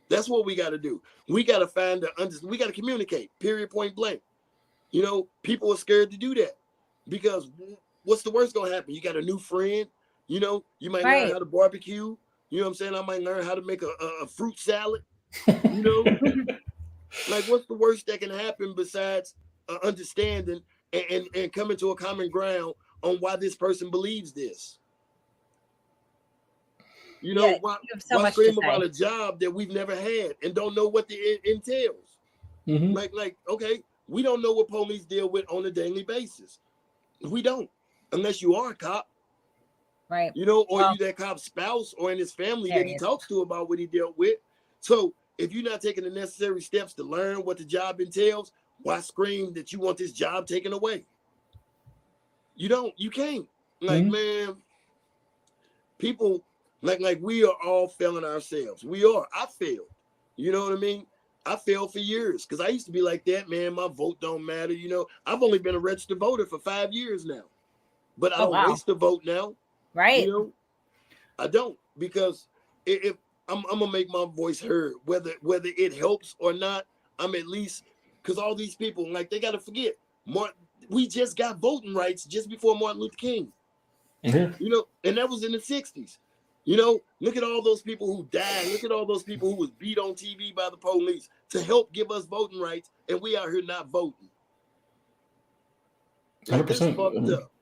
That's what we got to do. We got to we got to communicate, period, point blank. You know, people are scared to do that because what's the worst going to happen? You got a new friend, you know, you might learn how to barbecue. You know what I'm saying? I might learn how to make a fruit salad, you know? Like, what's the worst that can happen besides understanding and coming to a common ground on why this person believes this? You know, why scream about a job that we've never had and don't know what it entails? Mm-hmm. Like, okay, we don't know what police deal with on a daily basis. We don't, unless you are a cop. Right. You know, or you that cop's spouse or in his family that he talks to about what he dealt with. So if you're not taking the necessary steps to learn what the job entails, why scream that you want this job taken away? You can't. Like, man, people, like we are all failing ourselves. We are. I failed. You know what I mean? I failed for years because I used to be like that, man. My vote don't matter. You know, I've only been a registered voter for 5 years now, but I don't waste the vote now. Right. You know, I don't, because if I'm gonna make my voice heard, whether it helps or not, I'm at least, because all these people, like, they got to forget, we just got voting rights just before Martin Luther King. Mm-hmm. You know, and that was in the 60s. You know, look at all those people who died. Look at all those people who was beat on TV by the police to help give us voting rights, and we out here not voting. Like, 100%. that's fucked up.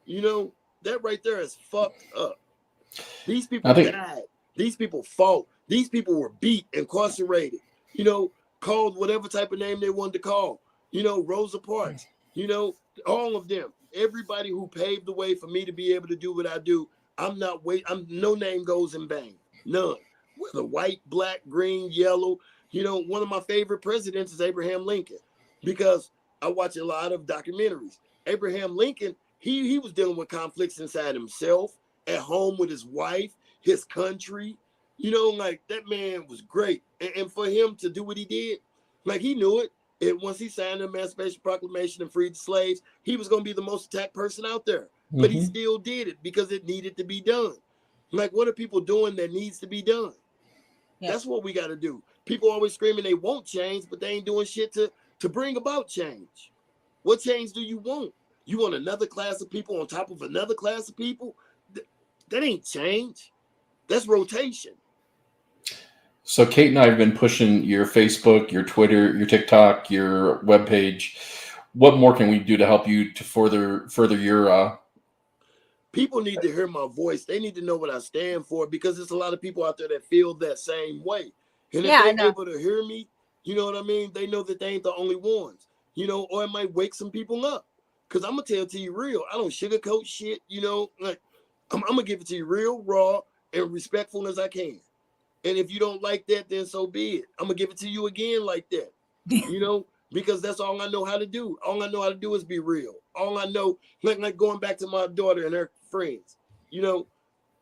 You know, that right there is fucked up. These people died. These people fought. These people were beat, incarcerated, you know, called whatever type of name they wanted to call. You know, Rosa Parks, you know, all of them. Everybody who paved the way for me to be able to do what I do, no name goes in vain. None. Whether white, black, green, yellow. You know, one of my favorite presidents is Abraham Lincoln, because I watch a lot of documentaries. Abraham Lincoln, he was dealing with conflicts inside himself, at home with his wife, his country. You know, like, that man was great. And for him to do what he did, like, he knew it. And once he signed the Emancipation Proclamation and freed the slaves, he was going to be the most attacked person out there. But he still did it because it needed to be done. Like, what are people doing that needs to be done? Yeah. That's what we got to do. People always screaming they won't change, but they ain't doing shit to bring about change. What change do you want? You want another class of people on top of another class of people? That ain't change. That's rotation. So Kate and I have been pushing your Facebook, your Twitter, your TikTok, your webpage. What more can we do to help you to further your people need to hear my voice. They need to know what I stand for, because there's a lot of people out there that feel that same way. And if they're able to hear me, you know what I mean? They know that they ain't the only ones, you know, or it might wake some people up. Because I'm going to tell it to you real. I don't sugarcoat shit, you know. Like, I'm going to give it to you real, raw, and respectful as I can. And if you don't like that, then so be it. I'm going to give it to you again like that, you know, because that's all I know how to do. All I know how to do is be real. All I know, like going back to my daughter and her friends, you know,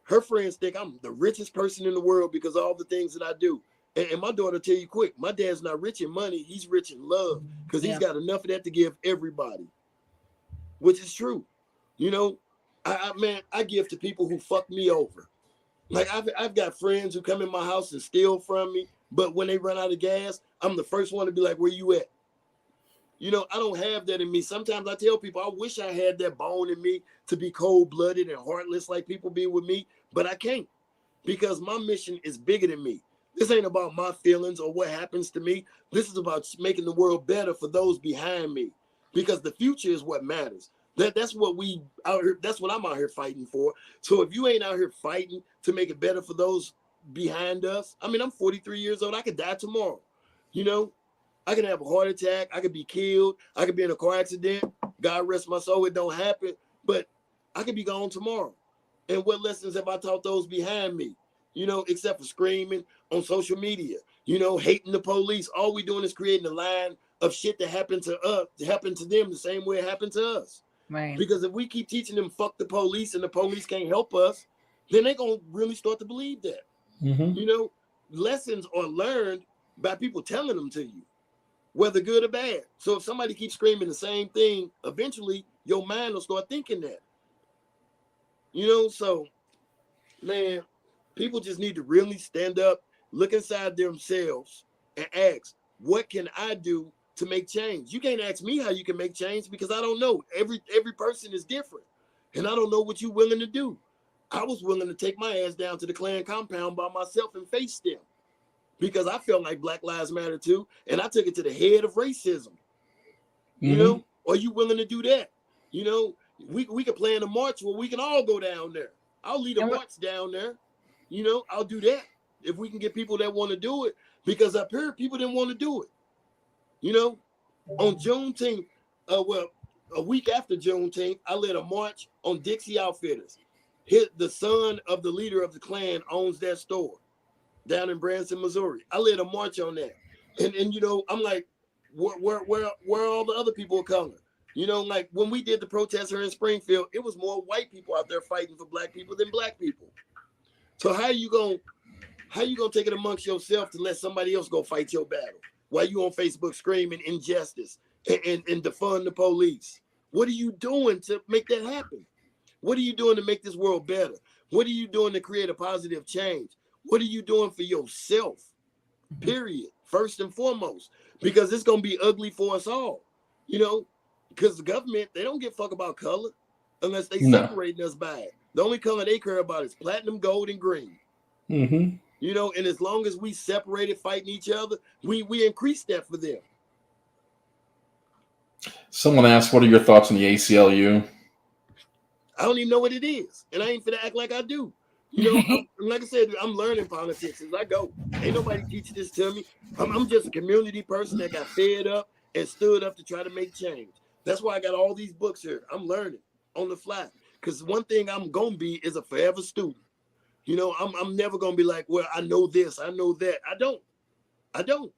her friends think I'm the richest person in the world because of all the things that I do. And my daughter tell you quick, my dad's not rich in money. He's rich in love, because he's got enough of that to give everybody, which is true. You know, I give to people who fuck me over. Like, I've got friends who come in my house and steal from me, but when they run out of gas, I'm the first one to be like, where you at? You know, I don't have that in me. Sometimes I tell people, I wish I had that bone in me to be cold-blooded and heartless like people be with me, but I can't, because my mission is bigger than me. This ain't about my feelings or what happens to me. This is about making the world better for those behind me, because the future is what matters. That's what that's what I'm out here fighting for. So if you ain't out here fighting to make it better for those behind us, I mean, I'm 43 years old. I could die tomorrow. You know, I can have a heart attack. I could be killed. I could be in a car accident. God rest my soul, it don't happen. But I could be gone tomorrow. And what lessons have I taught those behind me? You know, except for screaming on social media, you know, hating the police. All we doing is creating a line of shit that happened to us, to happen to them the same way it happened to us. Right. Because if we keep teaching them fuck the police and the police can't help us, then they're going to really start to believe that. You know, lessons are learned by people telling them to you. whether good or bad. So if somebody keeps screaming the same thing, eventually your mind will start thinking that. You know, so man, people just need to really stand up, look inside themselves, and ask, what can I do to make change? You can't ask me how you can make change because I don't know. Every person is different, and I don't know what you're willing to do. I was willing to take my ass down to the Klan compound by myself and face them because I felt like Black Lives Matter too, and I took it to the head of racism. You know, are you willing to do that? You know, we could plan a march where we can all go down there. I'll lead a march down there. You know, I'll do that if we can get people that want to do it, because up here people didn't want to do it. You know, on Juneteenth, well, a week after Juneteenth, I led a march on Dixie Outfitters. The son of the leader of the Klan owns that store down in Branson, Missouri. I led a march on that, and you know, I'm like, where are all the other people of color? You know, like when we did the protest here in Springfield, it was more white people out there fighting for Black people than Black people. So how you gonna take it amongst yourself to let somebody else go fight your battle while you on Facebook screaming injustice and defund the police? What are you doing to make that happen? What are you doing to make this world better? What are you doing to create a positive change? What are you doing for yourself? Period. First and foremost, because it's gonna be ugly for us all. You know, because the government, they don't give a fuck about color unless they separating us by it. The only color they care about is platinum, gold, and green. You know, and as long as we separated fighting each other, we increase that for them. Someone asked, what are your thoughts on the ACLU? I don't even know what it is, and I ain't finna act like I do. You know, like I said, I'm learning politics as I go. Ain't nobody teach this to me. I'm just a community person that got fed up and stood up to try to make change. That's why I got all these books here. I'm learning on the fly. Because one thing I'm gonna be is a forever student. You know, I'm never gonna be like, well, I know this, I know that. I don't.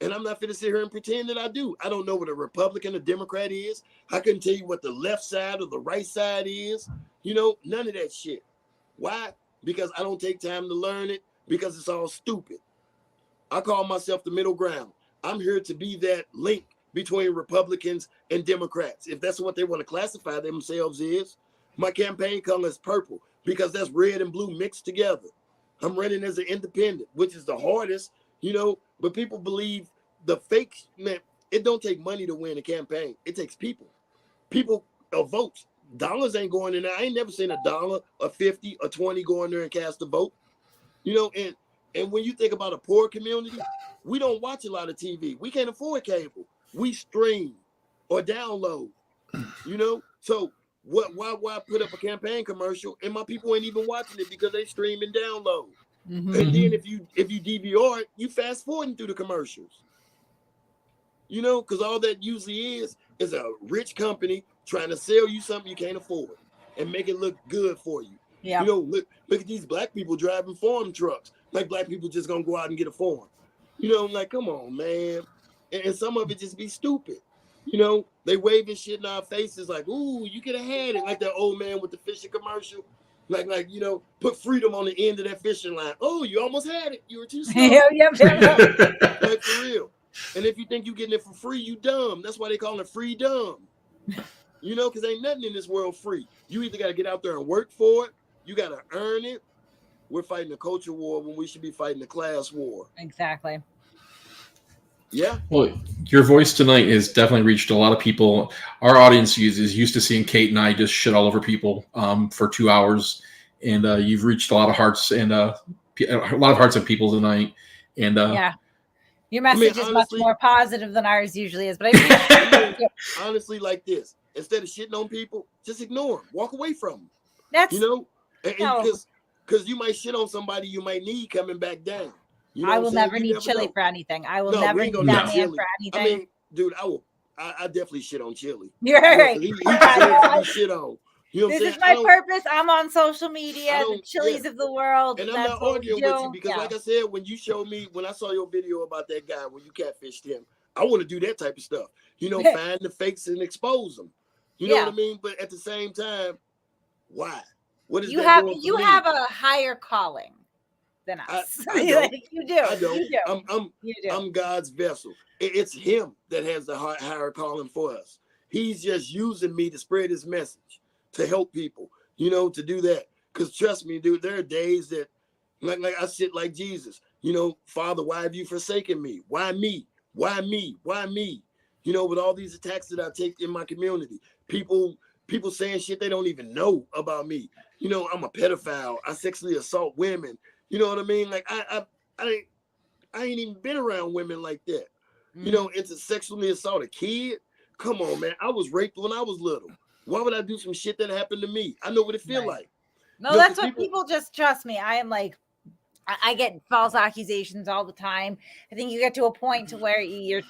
And I'm not finna sit here and pretend that I do. I don't know what a Republican or Democrat is. I couldn't tell you what the left side or the right side is. You know, none of that shit. Why? Because I don't take time to learn it, because it's all stupid. I call myself the middle ground. I'm here to be that link between Republicans and Democrats, if that's what they want to classify themselves is. My campaign color is purple because that's red and blue mixed together. I'm running as an independent, which is the hardest, you know, but people believe the fake, man, it don't take money to win a campaign. It takes people. People votes. Dollars ain't going in there. I ain't never seen $1, a 50, a 20 go in there and cast a vote. You know, and when you think about a poor community, we don't watch a lot of TV. We can't afford cable. We stream or download, you know? So why put up a campaign commercial and my people ain't even watching it because they stream and download? And then if you DVR it, you fast forwarding through the commercials. You know, because all that usually is a rich company trying to sell you something you can't afford and make it look good for you. Yeah. You know, look at these Black people driving farm trucks. Like Black people just gonna go out and get a farm. You know, I'm like, come on, man. And some of it just be stupid. You know, they waving shit in our faces like, ooh, you could have had it. Like that old man with the fishing commercial. Like, you know, put freedom on the end of that fishing line. Oh, you almost had it. You were too slow. Like, for real. And if you think you're getting it for free, you dumb. That's why they call it free dumb. You know, because ain't nothing in this world free. You either got to get out there and work for it. You got to earn it. We're fighting a culture war when we should be fighting a class war. Exactly. Yeah. Well, your voice tonight has definitely reached a lot of people. Our audience is used to seeing Kate and I just shit all over people for 2 hours, and you've reached a lot of hearts and a lot of hearts of people tonight. And yeah, your message is much more positive than ours usually is. But I honestly, like this, instead of shitting on people, just ignore them, walk away from them. That's, you know, because you might shit on somebody you might need coming back down. You know I will never need Chille for anything. I will never need that man for anything. I mean, dude, I definitely shit on Chille. You're right. He deserves to be shit on. You know this is my purpose. I'm on social media, the Chilles of the world. And I'm not arguing with you because, like I said, when you showed me, when I saw your video about that guy, when you catfished him, I want to do that type of stuff. You know, find the fakes and expose them. You know what I mean? But at the same time, why? What is you have? You have a higher calling. than us. I don't. Like, you do. I don't. You do. You do. I'm God's vessel. It's him that has the higher calling for us. He's just using me to spread his message, to help people, you know, to do that. Because trust me, dude, there are days that, like I sit like Jesus, you know, Father, why have you forsaken me? Why me? Why me? Why me? You know, with all these attacks that I take in my community, people saying shit they don't even know about me. You know, I'm a pedophile. I sexually assault women. You know what I mean? Like I ain't even been around women like that. You know, and to sexually assault a kid. Come on, man. I was raped when I was little. Why would I do some shit that happened to me? I know what it feel like. No, that's what people just trust me. I am like, I get false accusations all the time. I think you get to a point to where your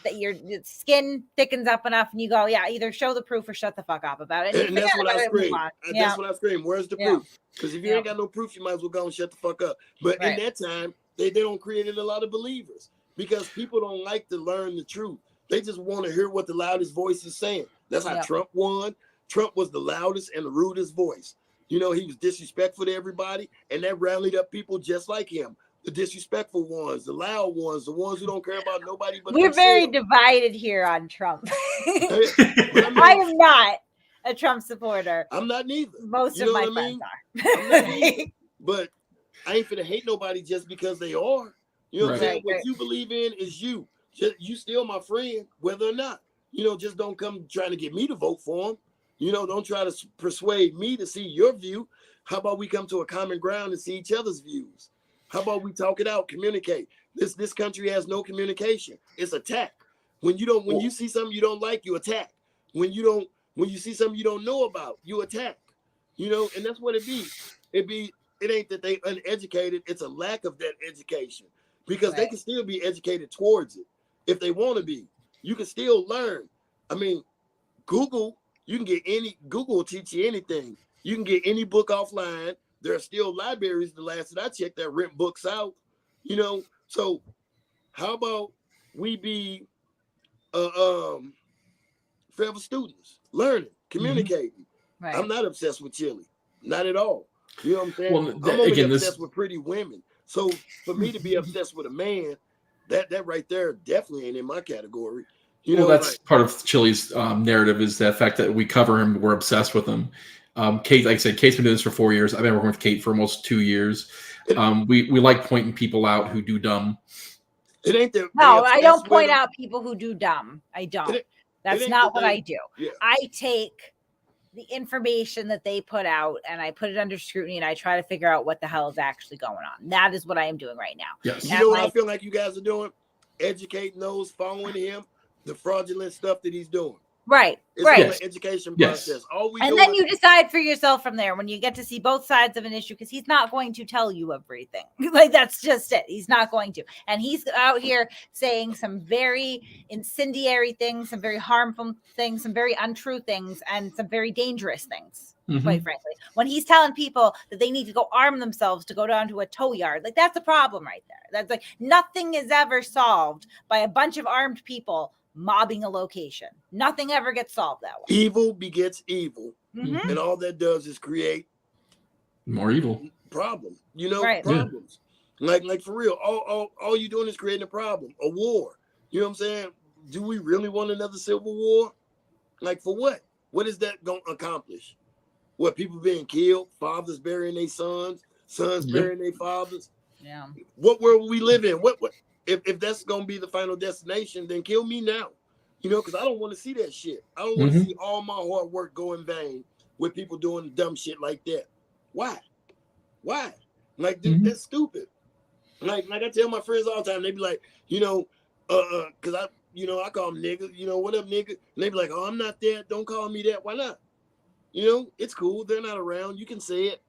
skin thickens up enough and you go, yeah, either show the proof or shut the fuck up about it. And that's what I scream. That's what I scream. Where's the proof? Because if you ain't got no proof, you might as well go and shut the fuck up. But in that time, they don't create a lot of believers because people don't like to learn the truth. They just want to hear what the loudest voice is saying. That's how Trump won. Trump was the loudest and the rudest voice. You know, he was disrespectful to everybody, and that rallied up people just like him. The disrespectful ones, the loud ones, the ones who don't care about nobody but We're themselves. very divided here on Trump. I am not a Trump supporter. I'm not neither. Most of my friends are. I'm not neither. But I ain't finna hate nobody just because they are. You know what I'm saying? What you believe in is you. You still my friend, whether or not. You know, just don't come trying to get me to vote for him. You know, don't try to persuade me to see your view. How about we come to a common ground and see each other's views? How about we talk it out, communicate? This country has no communication. It's attack. When you see something you don't like, you attack. When you see something you don't know about, you attack. You know, and that's what it be. It ain't that they uneducated, it's a lack of that education. Because they can still be educated towards it if they want to be. You can still learn. I mean, Google will teach you anything. You can get any book offline. There are still libraries, the last that I checked, that rent books out. You know, so how about we be forever students, learning, communicating. I'm not obsessed with Chille. Not at all. You know what I'm saying? Well, I'm only obsessed with pretty women. So for me to be obsessed with a man, that right there definitely ain't in my category. You know, that's part of Chille's narrative is the fact that we cover him, we're obsessed with him. Kate, like I said, Kate's been doing this for 4 years. I've been working with Kate for almost 2 years. We like pointing people out who do dumb. It ain't that. No, I don't point out people who do dumb. I don't. That's not what I do. Yeah. I take the information that they put out and I put it under scrutiny and I try to figure out what the hell is actually going on. That is what I am doing right now. Yes. You know what I feel like you guys are doing? Educating those following him, the fraudulent stuff that he's doing. Right. It's right. an education process. And then you decide for yourself from there when you get to see both sides of an issue, because he's not going to tell you everything. Like, that's just it. He's not going to. And he's out here saying some very incendiary things, some very harmful things, some very untrue things, and some very dangerous things, quite frankly. When he's telling people that they need to go arm themselves to go down to a tow yard, like, that's a problem right there. That's like, nothing is ever solved by a bunch of armed people mobbing a location. Nothing ever gets solved that way. Evil begets evil. And all that does is create more evil problem. You know, problems. Like for real, all you doing is creating a problem, a war. You know what I'm saying? Do we really want another civil war? Like, for what? What is that going to accomplish? What, people being killed, fathers burying their sons burying their fathers? Yeah. What world we live in? What if that's gonna be the final destination, then kill me now. You know, because I don't want to see that shit. I don't want to see all my hard work go in vain with people doing dumb shit like that. Why? Like, dude, that's stupid. Like I tell my friends all the time, they be like, you know, because I call them niggas, you know, what up, nigga? And they be like, oh, I'm not that. Don't call me that. Why not? You know, it's cool. They're not around. You can say it.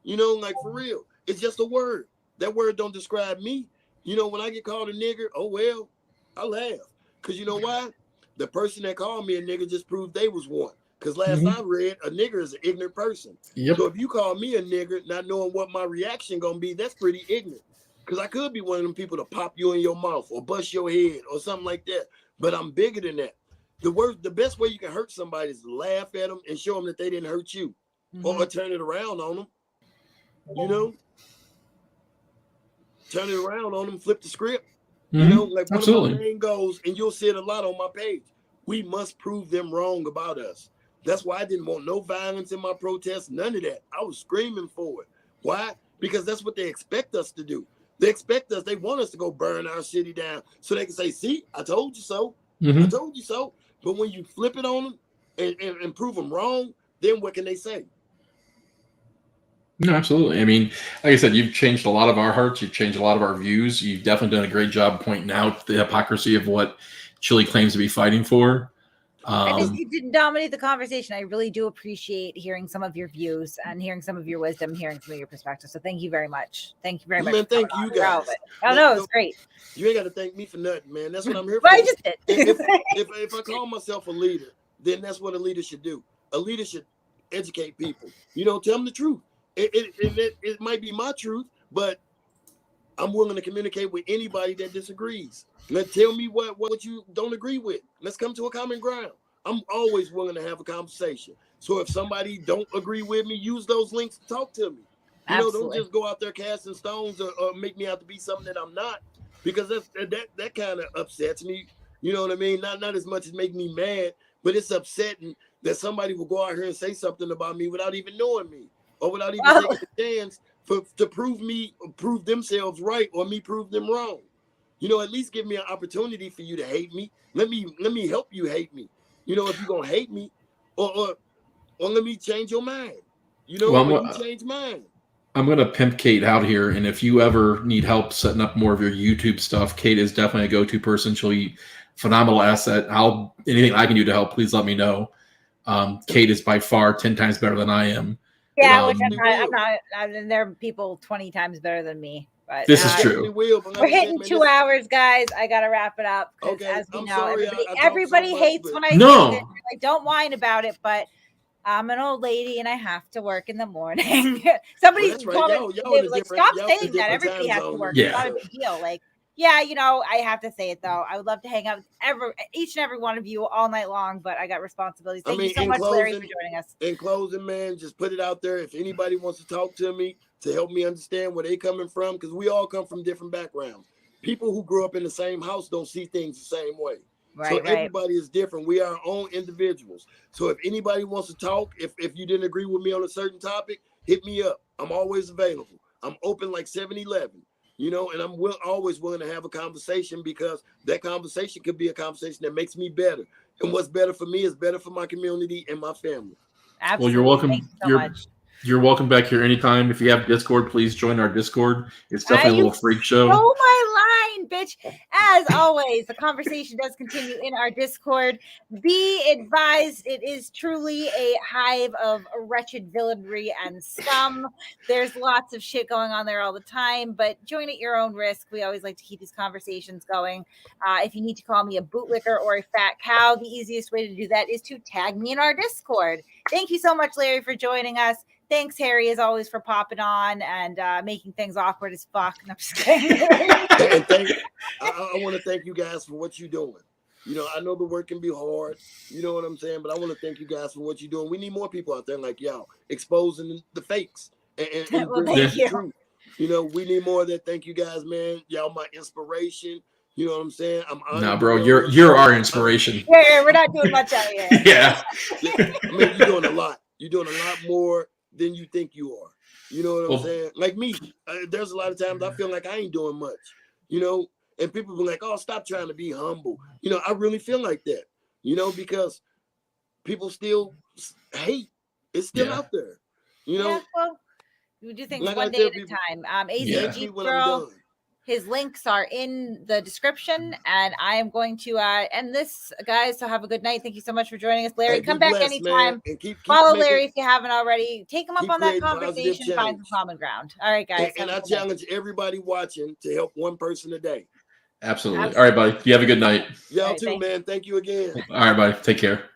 You know, like, for real. It's just a word. That word don't describe me. You know, when I get called a nigger, oh, well, I laugh. Because you know why? The person that called me a nigger just proved they was one. Because last I read, a nigger is an ignorant person. So if you call me a nigger, not knowing what my reaction going to be, that's pretty ignorant. Because I could be one of them people to pop you in your mouth or bust your head or something like that. But I'm bigger than that. The best way you can hurt somebody is to laugh at them and show them that they didn't hurt you. Or turn it around on them. You know? turn it around on them, flip the script. Mm-hmm. You know, like one Absolutely. of my main goals, and you'll see it a lot on my page. We must prove them wrong about us. That's why I didn't want no violence in my protests, none of that. I was screaming for it. Why? Because that's what they expect us to do. They expect us, they want us to go burn our city down so they can say, see, I told you so. Mm-hmm. I told you so. But when you flip it on them and prove them wrong, then what can they say? No, absolutely. I mean, like I said, you've changed a lot of our hearts. You've changed a lot of our views. You've definitely done a great job pointing out the hypocrisy of what Chille claims to be fighting for. You didn't dominate the conversation. I really do appreciate hearing some of your views and hearing some of your wisdom, hearing some of your perspectives. So thank you very much. Thank you very much. Man, thank you guys. Oh, no, it's great. You ain't got to thank me for nothing, man. That's what I'm here for. But I just did. if I call myself a leader, then that's what a leader should do. A leader should educate people. You know, tell them the truth. It might be my truth, but I'm willing to communicate with anybody that disagrees. Tell me what you don't agree with. Let's come to a common ground. I'm always willing to have a conversation. So if somebody don't agree with me, use those links to talk to me. You know, don't just go out there casting stones or make me out to be something that I'm not, because that kind of upsets me. You know what I mean? Not as much as make me mad, but it's upsetting that somebody will go out here and say something about me without even knowing me or without even taking a chance to prove themselves right or me prove them wrong. You know, at least give me an opportunity for you to hate me. Let me help you hate me. You know, if you're gonna hate me, or let me change your mind. You know, when you change mine. I'm gonna pimp Kate out here, and if you ever need help setting up more of your YouTube stuff, Kate is definitely a go-to person. She'll be a phenomenal asset. Anything I can do to help, please let me know. Kate is by far 10 times better than I am. Yeah, which I'm not. There are people 20 times better than me. But this is true. We're hitting 2 hours, guys. I gotta wrap it up because, as we know, everybody hates when I say this. Like, don't whine about it, but I'm an old lady and I have to work in the morning. Somebody's like, stop saying that. Everybody has to work. It's not a big deal. Like, yeah, you know, I have to say it though. I would love to hang out with each and every one of you all night long, but I got responsibilities. Thank you so much, Larry, for joining us. In closing, man, just put it out there. If anybody wants to talk to me to help me understand where they coming from, because we all come from different backgrounds. People who grew up in the same house don't see things the same way. Everybody is different. We are our own individuals. So if anybody wants to talk, if you didn't agree with me on a certain topic, hit me up. I'm always available. I'm open like 7-Eleven. You know, and I'm always willing to have a conversation, because that conversation could be a conversation that makes me better. And what's better for me is better for my community and my family. Absolutely. Well, you're welcome. Thank you so much. You're welcome back here anytime. If you have Discord, please join our Discord. It's definitely a little freak show. Oh, my line, bitch. As always, the conversation does continue in our Discord. Be advised, it is truly a hive of wretched villainy and scum. There's lots of shit going on there all the time, but join at your own risk. We always like to keep these conversations going. If you need to call me a bootlicker or a fat cow, the easiest way to do that is to tag me in our Discord. Thank you so much, Larry, for joining us. Thanks, Harry, as always, for popping on and making things awkward as fuck. No, I'm just kidding. I want to thank you guys for what you're doing. You know, I know the work can be hard. You know what I'm saying? But I want to thank you guys for what you're doing. We need more people out there like y'all exposing the fakes and well, thank you. The truth. You know, we need more of that. Thank you guys, man. Y'all my inspiration. You know what I'm saying? I'm honored. Nah, bro, you're our inspiration. Yeah, we're not doing much out here. Yeah. I mean, you're doing a lot. You're doing a lot more than you think you are. You know what I'm saying? Like me, there's a lot of times I feel like I ain't doing much, you know, and people be like, oh, stop trying to be humble. You know, I really feel like that, you know, because people still hate. It's still out there, you know. Yeah, well, we do things one day at a time. AZG Girl, his links are in the description, and I am going to end this, guys. So have a good night. Thank you so much for joining us, Larry. Come back anytime. Keep follow Larry if you haven't already. Take him up on that conversation. Find some common ground. All right, guys. And I challenge everybody watching to help one person a day. Absolutely. All right, buddy. You have a good night. Y'all too, man. Thank you again. All right, buddy. Take care.